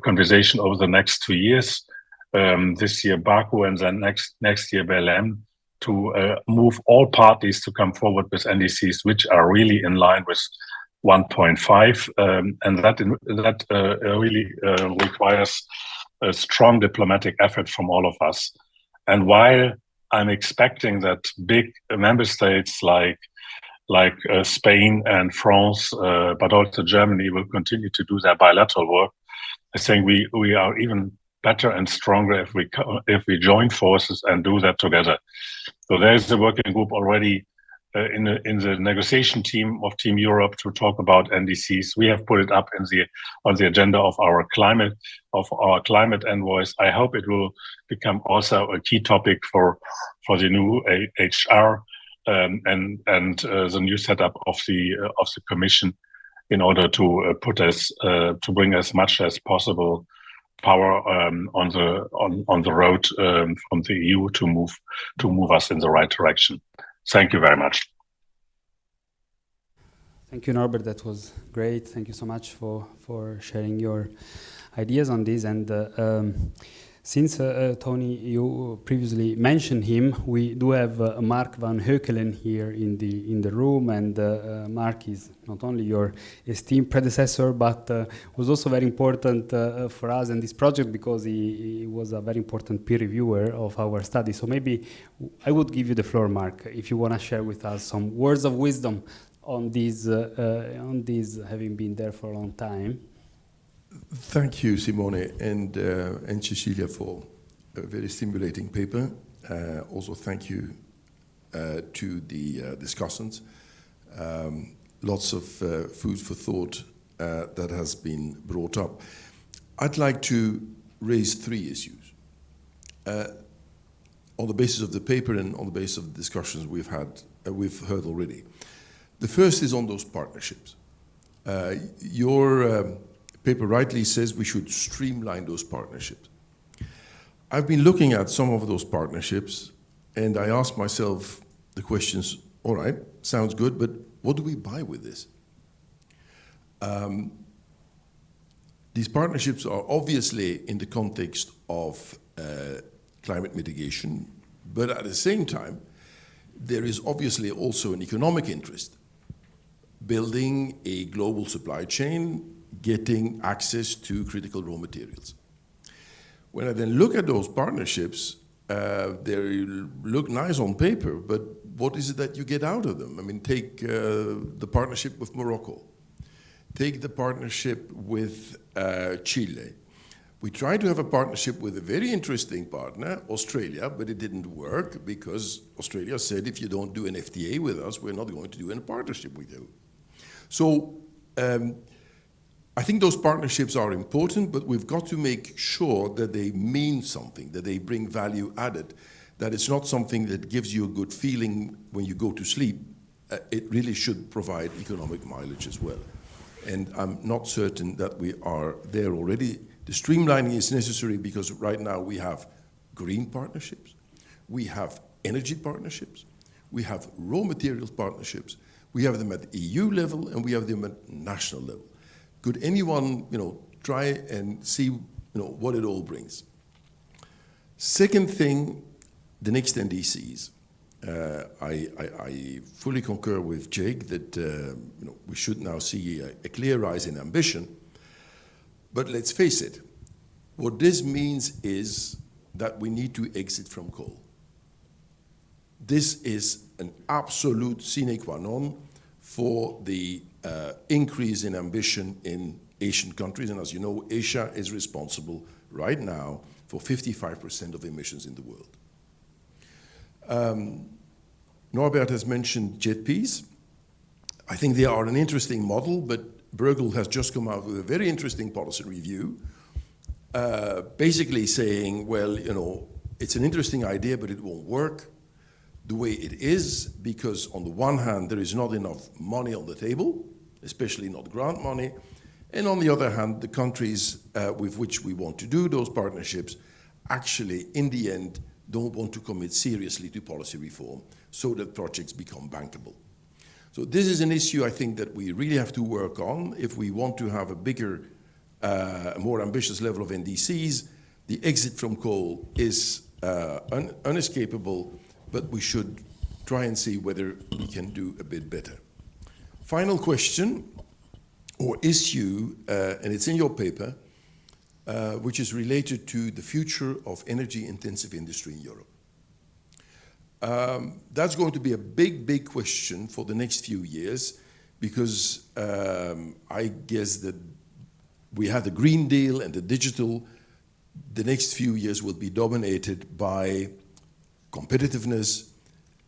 conversation over the next 2 years. This year Baku and then next year Belém, to move all parties to come forward with NDCs which are really in line with 1.5, and that really requires a strong diplomatic effort from all of us. And while I'm expecting that big member states like Spain and France, but also Germany, will continue to do their bilateral work, I think we are even better and stronger if we join forces and do that together. So there's a working group already in the negotiation team of Team Europe to talk about NDCs. We have put it up on the agenda of our climate envoys. I hope it will become also a key topic for the new HR and the new setup of the Commission, in order to to bring as much as possible power on the road from the EU to move us in the right direction. Thank you very much. Thank you, Norbert. That was great. Thank you so much for sharing your ideas on this. And since Tony, you previously mentioned him, we do have Mark van Heukelen here in the room, and Mark is not only your esteemed predecessor, but was also very important for us in this project, because he was a very important peer reviewer of our study. So maybe I would give you the floor, Mark, if you want to share with us some words of wisdom on this, having been there for a long time. Thank you, Simone, and Cecilia, for a very stimulating paper. Also, thank you to the discussants. Lots of food for thought that has been brought up. I'd like to raise 3 issues on the basis of the paper and on the basis of the discussions we've heard already. The first is on those partnerships. Your paper rightly says we should streamline those partnerships. I've been looking at some of those partnerships, and I ask myself the questions, all right, sounds good, but what do we buy with this? These partnerships are obviously in the context of climate mitigation, but at the same time, there is obviously also an economic interest. Building a global supply chain, getting access to critical raw materials. When I then look at those partnerships, they look nice on paper, but what is it that you get out of them? I mean, take the partnership with Morocco. Take the partnership with Chile. We tried to have a partnership with a very interesting partner, Australia, but it didn't work because Australia said, if you don't do an FTA with us, we're not going to do any partnership with you. So, I think those partnerships are important, but we've got to make sure that they mean something, that they bring value added, that it's not something that gives you a good feeling when you go to sleep. It really should provide economic mileage as well. And I'm not certain that we are there already. The streamlining is necessary because right now we have green partnerships, we have energy partnerships, we have raw materials partnerships, we have them at EU level and we have them at national level. Could anyone, try and see, what it all brings? Second thing, the next NDCs. I fully concur with Jake that we should now see a clear rise in ambition. But let's face it, what this means is that we need to exit from coal. This is an absolute sine qua non for the increase in ambition in Asian countries. And as you know, Asia is responsible right now for 55% of emissions in the world. Norbert has mentioned JETPs. I think they are an interesting model, but Bruegel has just come out with a very interesting policy review, basically saying, well, it's an interesting idea, but it won't work the way it is, because on the one hand, there is not enough money on the table, especially not grant money, and on the other hand, the countries with which we want to do those partnerships actually, in the end, don't want to commit seriously to policy reform so that projects become bankable. So this is an issue I think that we really have to work on if we want to have a bigger, more ambitious level of NDCs. The exit from coal is unescapable, but we should try and see whether we can do a bit better. Final question or issue, and it's in your paper, which is related to the future of energy-intensive industry in Europe. That's going to be a big, big question for the next few years, because I guess that we had the Green Deal and the digital. The next few years will be dominated by competitiveness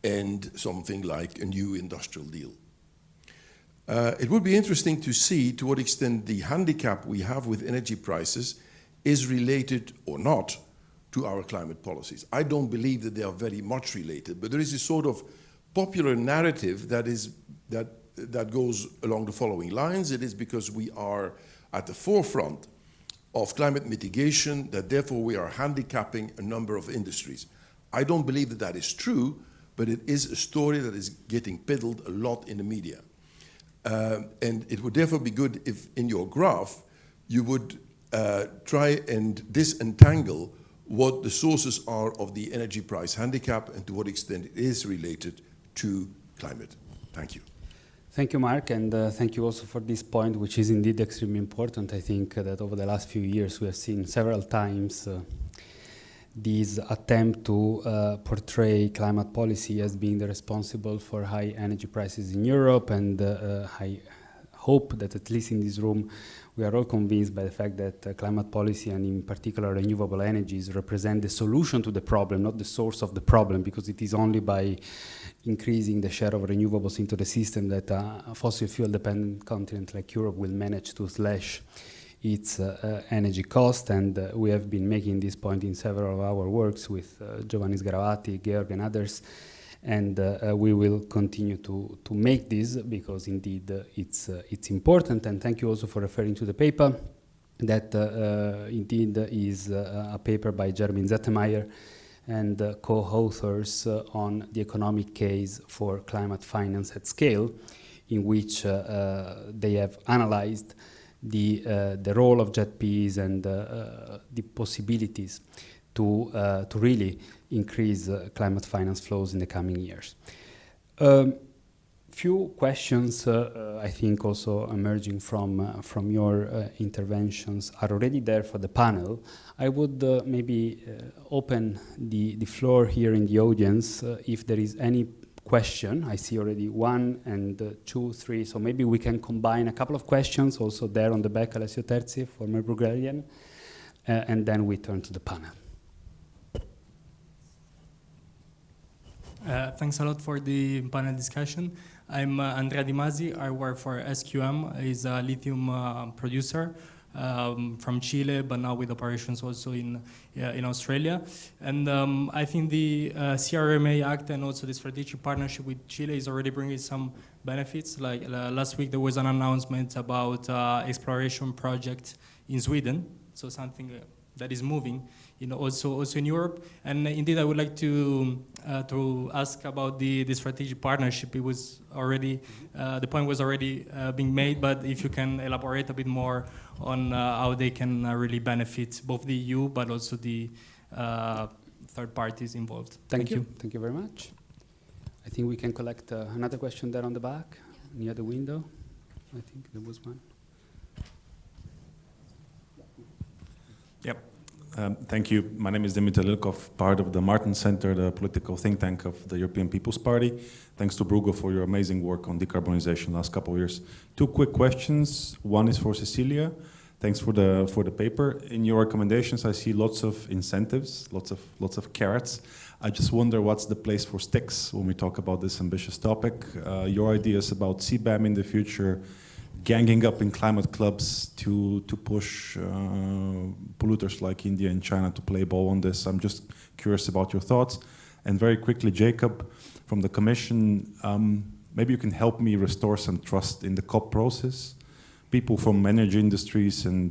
and something like a new industrial deal. It would be interesting to see to what extent the handicap we have with energy prices is related or not to our climate policies. I don't believe that they are very much related, but there is a sort of popular narrative that goes along the following lines. It is because we are at the forefront of climate mitigation that therefore we are handicapping a number of industries. I don't believe that that is true, but it is a story that is getting peddled a lot in the media. And it would therefore be good if in your graph you would try and disentangle what the sources are of the energy price handicap and to what extent it is related to climate. Thank you. Thank you, Mark, and thank you also for this point, which is indeed extremely important. I think that over the last few years we have seen several times this attempt to portray climate policy as being the responsible for high energy prices in Europe, and I hope that at least in this room we are all convinced by the fact that climate policy, and in particular renewable energies, represent the solution to the problem, not the source of the problem, because it is only by increasing the share of renewables into the system that a fossil fuel dependent continent like Europe will manage to slash its energy cost. And we have been making this point in several of our works with Giovanni Sgaravati, Georg and others, and we will continue to make this, because indeed it's important. And thank you also for referring to the paper that indeed is a paper by Jermin Zettemeyer and co-authors on the economic case for climate finance at scale, in which they have analyzed the role of JETPs and the possibilities to really increase climate finance flows in the coming years. Few questions, I think, also emerging from your interventions are already there for the panel. I would maybe open the floor here in the audience if there is any question. I see already 1 and 2, 3, so maybe we can combine a couple of questions also there on the back. Alessio Terzi, former Bruegelian, and then we turn to the panel. Thanks a lot for the panel discussion. I'm Andrea Di Masi. I work for SQM. He's a lithium producer from Chile, but now with operations also in Australia. And I think the CRMA Act and also the strategic partnership with Chile is already bringing some benefits. Like last week, there was an announcement about exploration project in Sweden, so something that is moving, also in Europe. And indeed, I would like to ask about the strategic partnership. It was already the point was already being made, but if you can elaborate a bit more on how they can really benefit both the EU, but also the third parties involved. Thank you. Thank you very much. I think we can collect another question there on the back, near the window. I think there was one. Yep. Thank you. My name is Dimitri Lilkov, part of the Martin Center, the political think tank of the European People's Party. Thanks to Bruegel for your amazing work on decarbonization last couple of years. Two quick questions. One is for Cecilia. Thanks for the paper. In your recommendations, I see lots of incentives, lots of carrots. I just wonder what's the place for sticks when we talk about this ambitious topic. Your ideas about CBAM in the future, ganging up in climate clubs to push polluters like India and China to play ball on this. I'm just curious about your thoughts. And very quickly, Jacob, from the Commission, maybe you can help me restore some trust in the COP process. People from energy industries and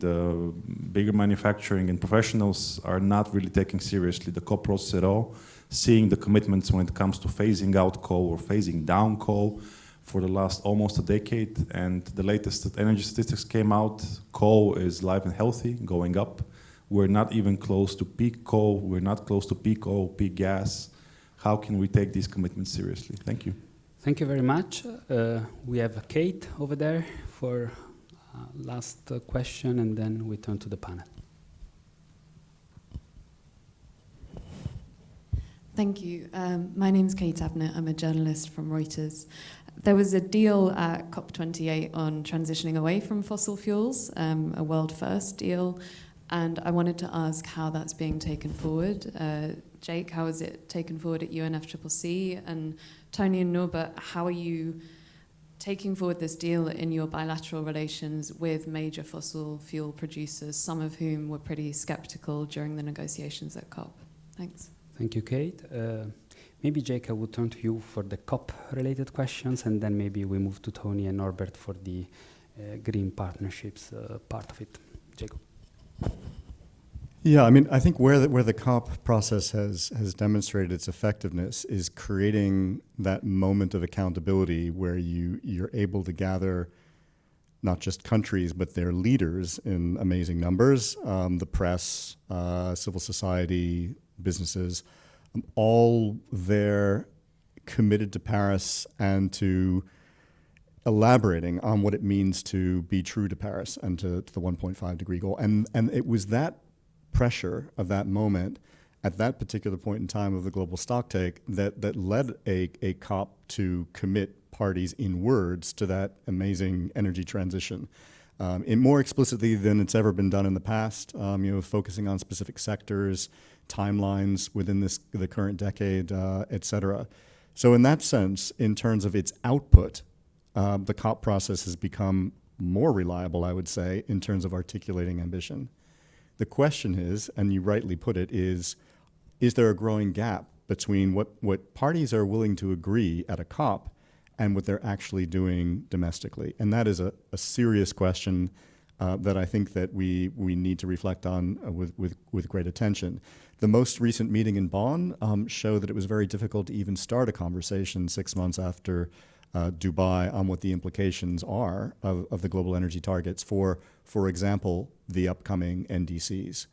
bigger manufacturing and professionals are not really taking seriously the COP process at all, seeing the commitments when it comes to phasing out coal or phasing down coal for the last almost a decade, and the latest energy statistics came out. Coal is live and healthy, going up. We're not even close to peak coal. We're not close to peak oil, peak gas. How can we take these commitments seriously? Thank you. Thank you very much. We have Kate over there for last question, and then we turn to the panel. Thank you. My name's Kate Abnett. I'm a journalist from Reuters. There was a deal at COP28 on transitioning away from fossil fuels, a world first deal, and I wanted to ask how that's being taken forward. Jake, how is it taken forward at UNFCCC? And Tony and Norbert, how are you taking forward this deal in your bilateral relations with major fossil fuel producers, some of whom were pretty skeptical during the negotiations at COP? Thanks. Thank you, Kate. Maybe Jake, I will turn to you for the COP-related questions, and then maybe we move to Tony and Norbert for the green partnerships part of it. Jacob. Yeah, I mean, I think where the COP process has demonstrated its effectiveness is creating that moment of accountability where you're able to gather not just countries, but their leaders in amazing numbers, the press, civil society, businesses, all there committed to Paris and to elaborating on what it means to be true to Paris and to the 1.5 degree goal. And it was that pressure of that moment at that particular point in time of the global stocktake that led a COP to commit parties in words to that amazing energy transition. In more explicitly than it's ever been done in the past, focusing on specific sectors, timelines within the current decade, et cetera. So in that sense, in terms of its output, the COP process has become more reliable, I would say, in terms of articulating ambition. The question is, and you rightly put it, is there a growing gap between what parties are willing to agree at a COP and what they're actually doing domestically? And that is a serious question that I think that we need to reflect on with great attention. The most recent meeting in Bonn showed that it was very difficult to even start a conversation 6 months after Dubai on what the implications are of the global energy targets for example, the upcoming NDCs.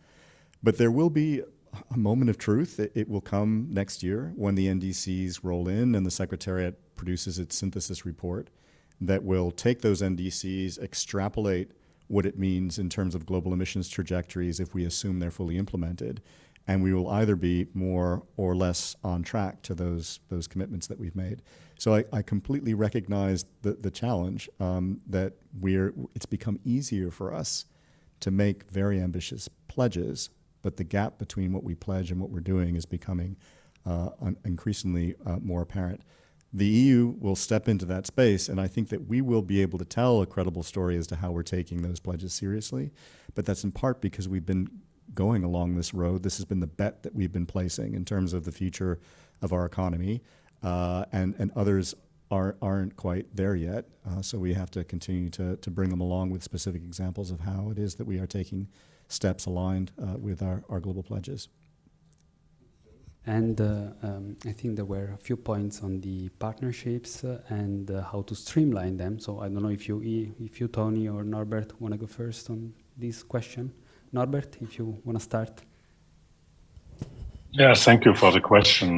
But there will be a moment of truth. It will come next year when the NDCs roll in and the Secretariat produces its synthesis report that will take those NDCs, extrapolate what it means in terms of global emissions trajectories if we assume they're fully implemented, and we will either be more or less on track to those commitments that we've made. So I completely recognize the challenge that it's become easier for us to make very ambitious pledges, but the gap between what we pledge and what we're doing is becoming increasingly more apparent. The EU will step into that space, and I think that we will be able to tell a credible story as to how we're taking those pledges seriously, but that's in part because we've been going along this road. This has been the bet that we've been placing in terms of the future of our economy, and others aren't quite there yet, so we have to continue to bring them along with specific examples of how it is that we are taking steps aligned with our global pledges. And I think there were a few points on the partnerships and how to streamline them. So I don't know if you, Tony or Norbert, want to go first on this question. Norbert, if you want to start. Yeah, thank you for the question.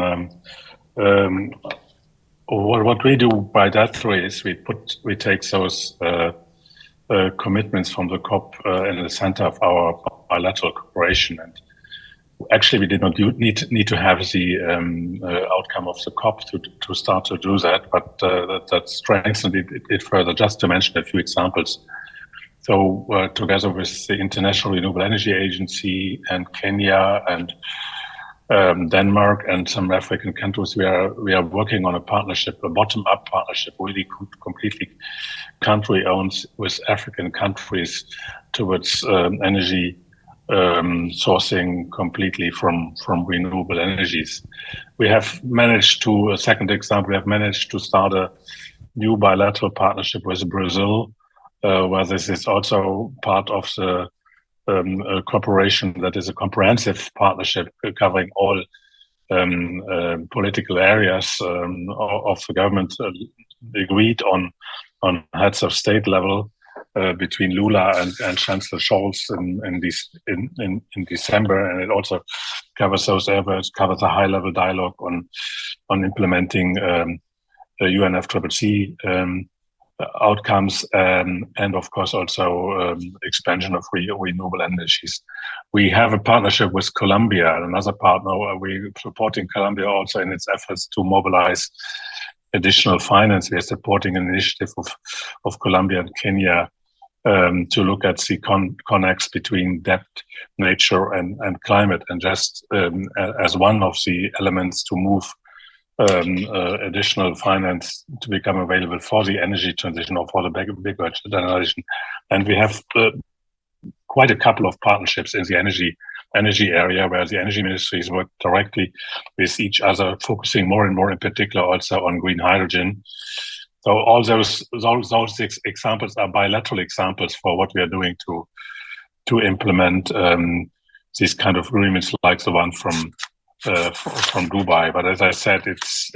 What we do bilaterally is we take those commitments from the COP in the center of our bilateral cooperation. And actually, we did not need to have the outcome of the COP to start to do that, but that strengthened it further. Just to mention a few examples. So together with the International Renewable Energy Agency and Kenya and Denmark and some African countries, we are working on a partnership, a bottom-up partnership, really completely country-owned with African countries towards energy sourcing completely from renewable energies. We have managed to, a second example, we have managed to start a new bilateral partnership with Brazil, where this is also part of the cooperation that is a comprehensive partnership covering all political areas of the government, agreed on heads of state level between Lula and Chancellor Scholz in December, and it also covers those areas, covers a high-level dialogue on implementing UNFCCC outcomes, and of course also expansion of renewable energies. We have a partnership with Colombia, another partner. We're supporting Colombia also in its efforts to mobilize additional finance. We are supporting an initiative of Colombia and Kenya to look at the connects between debt, nature, and climate, and just as one of the elements to move additional finance to become available for the energy transition or for the bigger generation. And we have quite a couple of partnerships in the energy area where the energy ministries work directly with each other, focusing more and more in particular also on green hydrogen. So all those examples are bilateral examples for what we are doing to implement these kind of agreements like the one from Dubai. But as I said, it's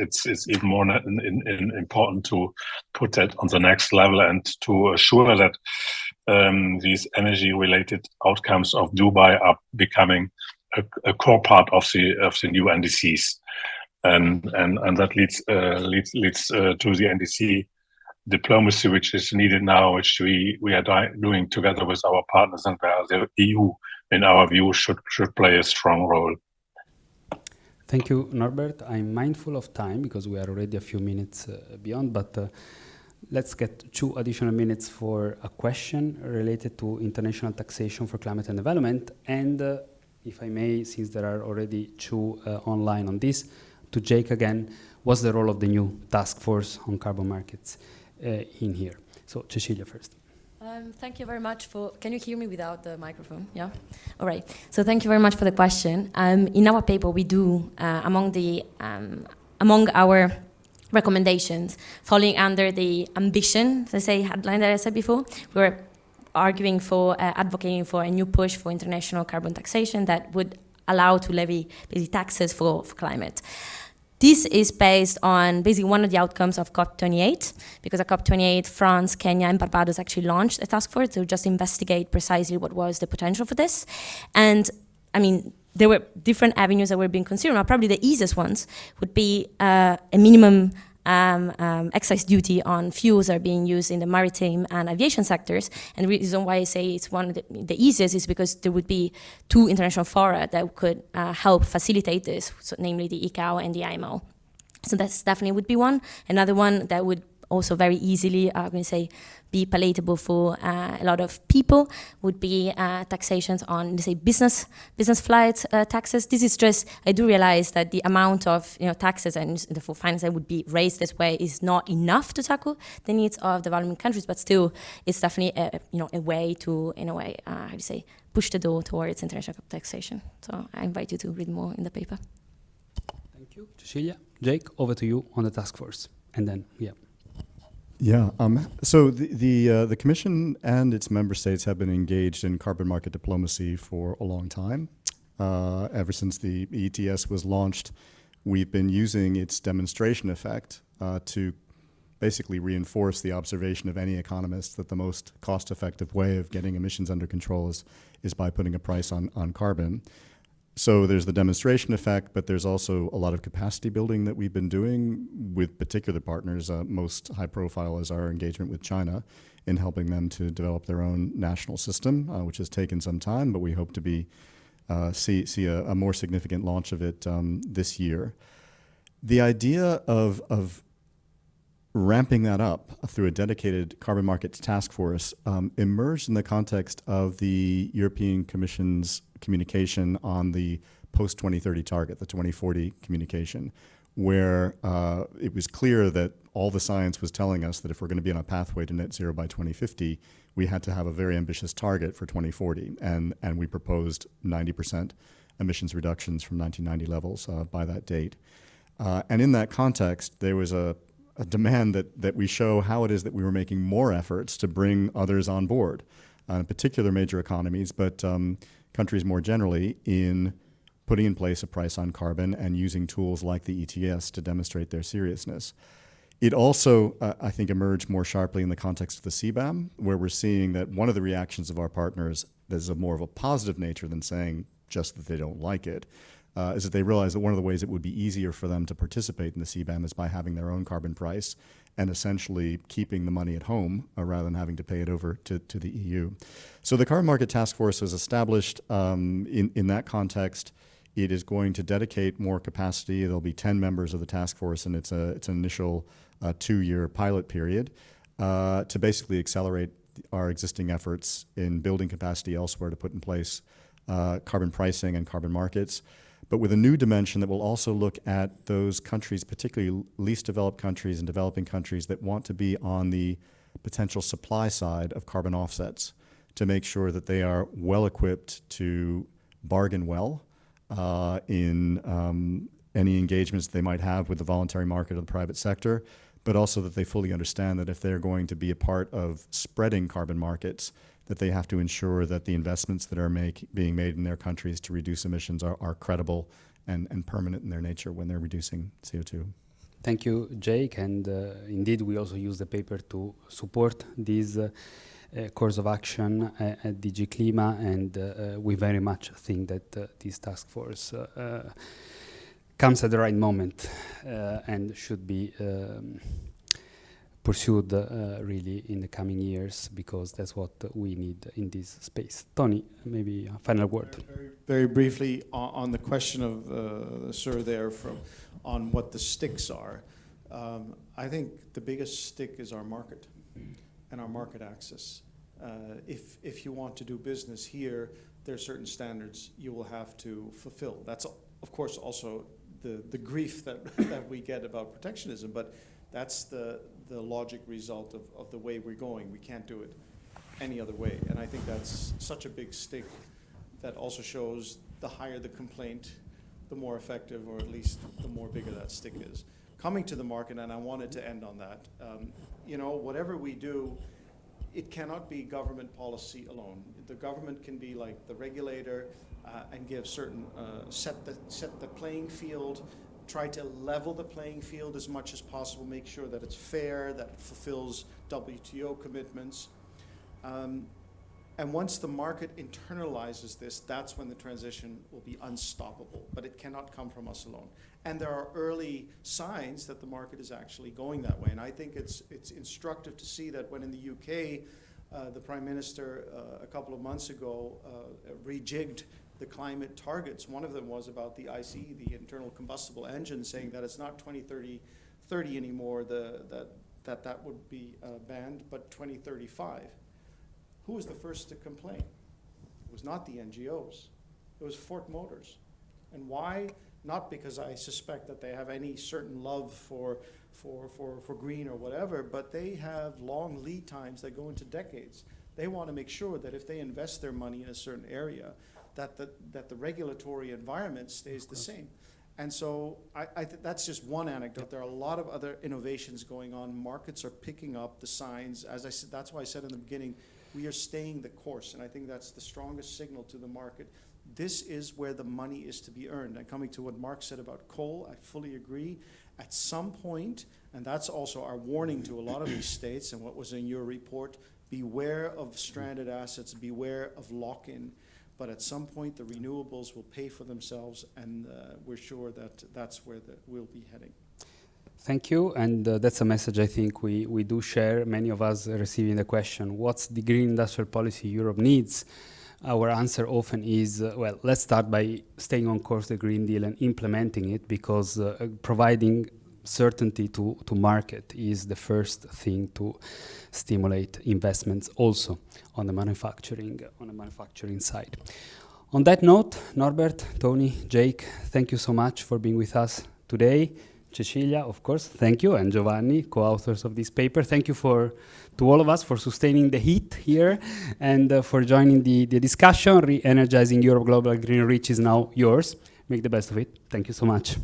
even more important to put that on the next level and to assure that these energy-related outcomes of Dubai are becoming a core part of the new NDCs, and that leads to the NDC diplomacy, which is needed now, which we are doing together with our partners, and where the EU, in our view, should play a strong role. Thank you, Norbert. I'm mindful of time because we are already a few minutes beyond, but let's get 2 additional minutes for a question related to international taxation for climate and development. And if I may, since there are already 2 online on this, to Jake again, what's the role of the new task force on carbon markets in here? So Cecilia first. Thank you very much for, can you hear me without the microphone? Yeah? All right. So thank you very much for the question. In our paper, we do, among our recommendations, falling under the ambition, let's say, headline that I said before, we're arguing for, advocating for a new push for international carbon taxation that would allow to levy basically taxes for climate. This is based on basically one of the outcomes of COP28, because at COP28, France, Kenya, and Barbados actually launched a task force to just investigate precisely what was the potential for this. And I mean, there were different avenues that were being considered. Now, probably the easiest ones would be a minimum excise duty on fuels that are being used in the maritime and aviation sectors. And the reason why I say it's one of the easiest is because there would be 2 international fora that could help facilitate this, so namely the ICAO and the IMO. So that's definitely would be one. Another one that would also very easily, I'm going to say, be palatable for a lot of people would be taxations on, let's say, business flight taxes. This is just, I do realize that the amount of taxes and the full finance that would be raised this way is not enough to tackle the needs of developing countries, but still, it's definitely a way to, in a way, how do you say, push the door towards international taxation. So I invite you to read more in the paper. Thank you, Cecilia. Jake, over to you on the task force, and then Yeah. So the Commission and its member states have been engaged in carbon market diplomacy for a long time. Ever since the ETS was launched, we've been using its demonstration effect to basically reinforce the observation of any economist that the most cost-effective way of getting emissions under control is by putting a price on carbon. So there's the demonstration effect, but there's also a lot of capacity building that we've been doing with particular partners. Most high profile is our engagement with China in helping them to develop their own national system, which has taken some time, but we hope to be see a more significant launch of it this year. The idea of ramping that up through a dedicated carbon markets task force emerged in the context of the European Commission's communication on the post-2030 target, the 2040 communication, where it was clear that all the science was telling us that if we're going to be on a pathway to net zero by 2050, we had to have a very ambitious target for 2040, and we proposed 90% emissions reductions from 1990 levels by that date. And in that context, there was a demand that we show how it is that we were making more efforts to bring others on board, in particular major economies, but countries more generally, in putting in place a price on carbon and using tools like the ETS to demonstrate their seriousness. It also, I think, emerged more sharply in the context of the CBAM, where we're seeing that one of the reactions of our partners that is more of a positive nature than saying just that they don't like it, is that they realize that one of the ways it would be easier for them to participate in the CBAM is by having their own carbon price and essentially keeping the money at home rather than having to pay it over to the EU. So the Carbon Market Task Force was established in that context. It is going to dedicate more capacity. There'll be 10 members of the task force, and it's an initial 2-year pilot period to basically accelerate our existing efforts in building capacity elsewhere to put in place carbon pricing and carbon markets, but with a new dimension that will also look at those countries, particularly least developed countries and developing countries, that want to be on the potential supply side of carbon offsets, to make sure that they are well equipped to bargain well in any engagements they might have with the voluntary market or the private sector, but also that they fully understand that if they're going to be a part of spreading carbon markets, that they have to ensure that the investments that are being made in their countries to reduce emissions are credible and permanent in their nature when they're reducing CO2. Thank you, Jake. And indeed, we also use the paper to support this course of action at DG Clima, and we very much think that this task force comes at the right moment and should be pursued really in the coming years, because that's what we need in this space. Tony, maybe a final word. Very briefly on the question of the sir there on what the sticks are. I think the biggest stick is our market and our market access. If you want to do business here, there are certain standards you will have to fulfill. That's of course also the grief that we get about protectionism, but that's the logic result of the way we're going. We can't do it any other way. And I think that's such a big stick that also shows the higher the complaint, the more effective, or at least the more bigger that stick is. Coming to the market, and I wanted to end on that, whatever we do, it cannot be government policy alone. The government can be like the regulator and give certain, set the playing field, try to level the playing field as much as possible, make sure that it's fair, that it fulfills WTO commitments. And once the market internalizes this, that's when the transition will be unstoppable, but it cannot come from us alone. And there are early signs that the market is actually going that way. And I think it's instructive to see that when in the UK, the Prime Minister a couple of months ago rejigged the climate targets. One of them was about the ICE, the internal combustible engine, saying that it's not 2030 anymore, that would be banned, but 2035. Who was the first to complain? It was not the NGOs. It was Ford Motors. And why? Not because I suspect that they have any certain love for green or whatever, but they have long lead times that go into decades. They want to make sure that if they invest their money in a certain area, that the regulatory environment stays the same. And so I think that's just one anecdote. There are a lot of other innovations going on. Markets are picking up the signs. As I said, that's why I said in the beginning, we are staying the course. And I think that's the strongest signal to the market. This is where the money is to be earned. And coming to what Mark said about coal, I fully agree. At some point, and that's also our warning to a lot of these states and what was in your report, beware of stranded assets, beware of lock-in. but at some point the renewables will pay for themselves, and we're sure that that's where we'll be heading. Thank you, and that's a message I think we do share. Many of us receiving the question, what's the green industrial policy Europe needs? Our answer often is, well, let's start by staying on course the Green Deal and implementing it, because providing certainty to market is the first thing to stimulate investments also on the manufacturing side. On that note, Norbert, Tony, Jake, thank you so much for being with us today. Cecilia, of course, thank you, and Giovanni, co-authors of this paper. Thank you to all of us for sustaining the heat here and for joining the discussion. Re-energizing Europe Global Green Reach is now yours. Make the best of it. Thank you so much.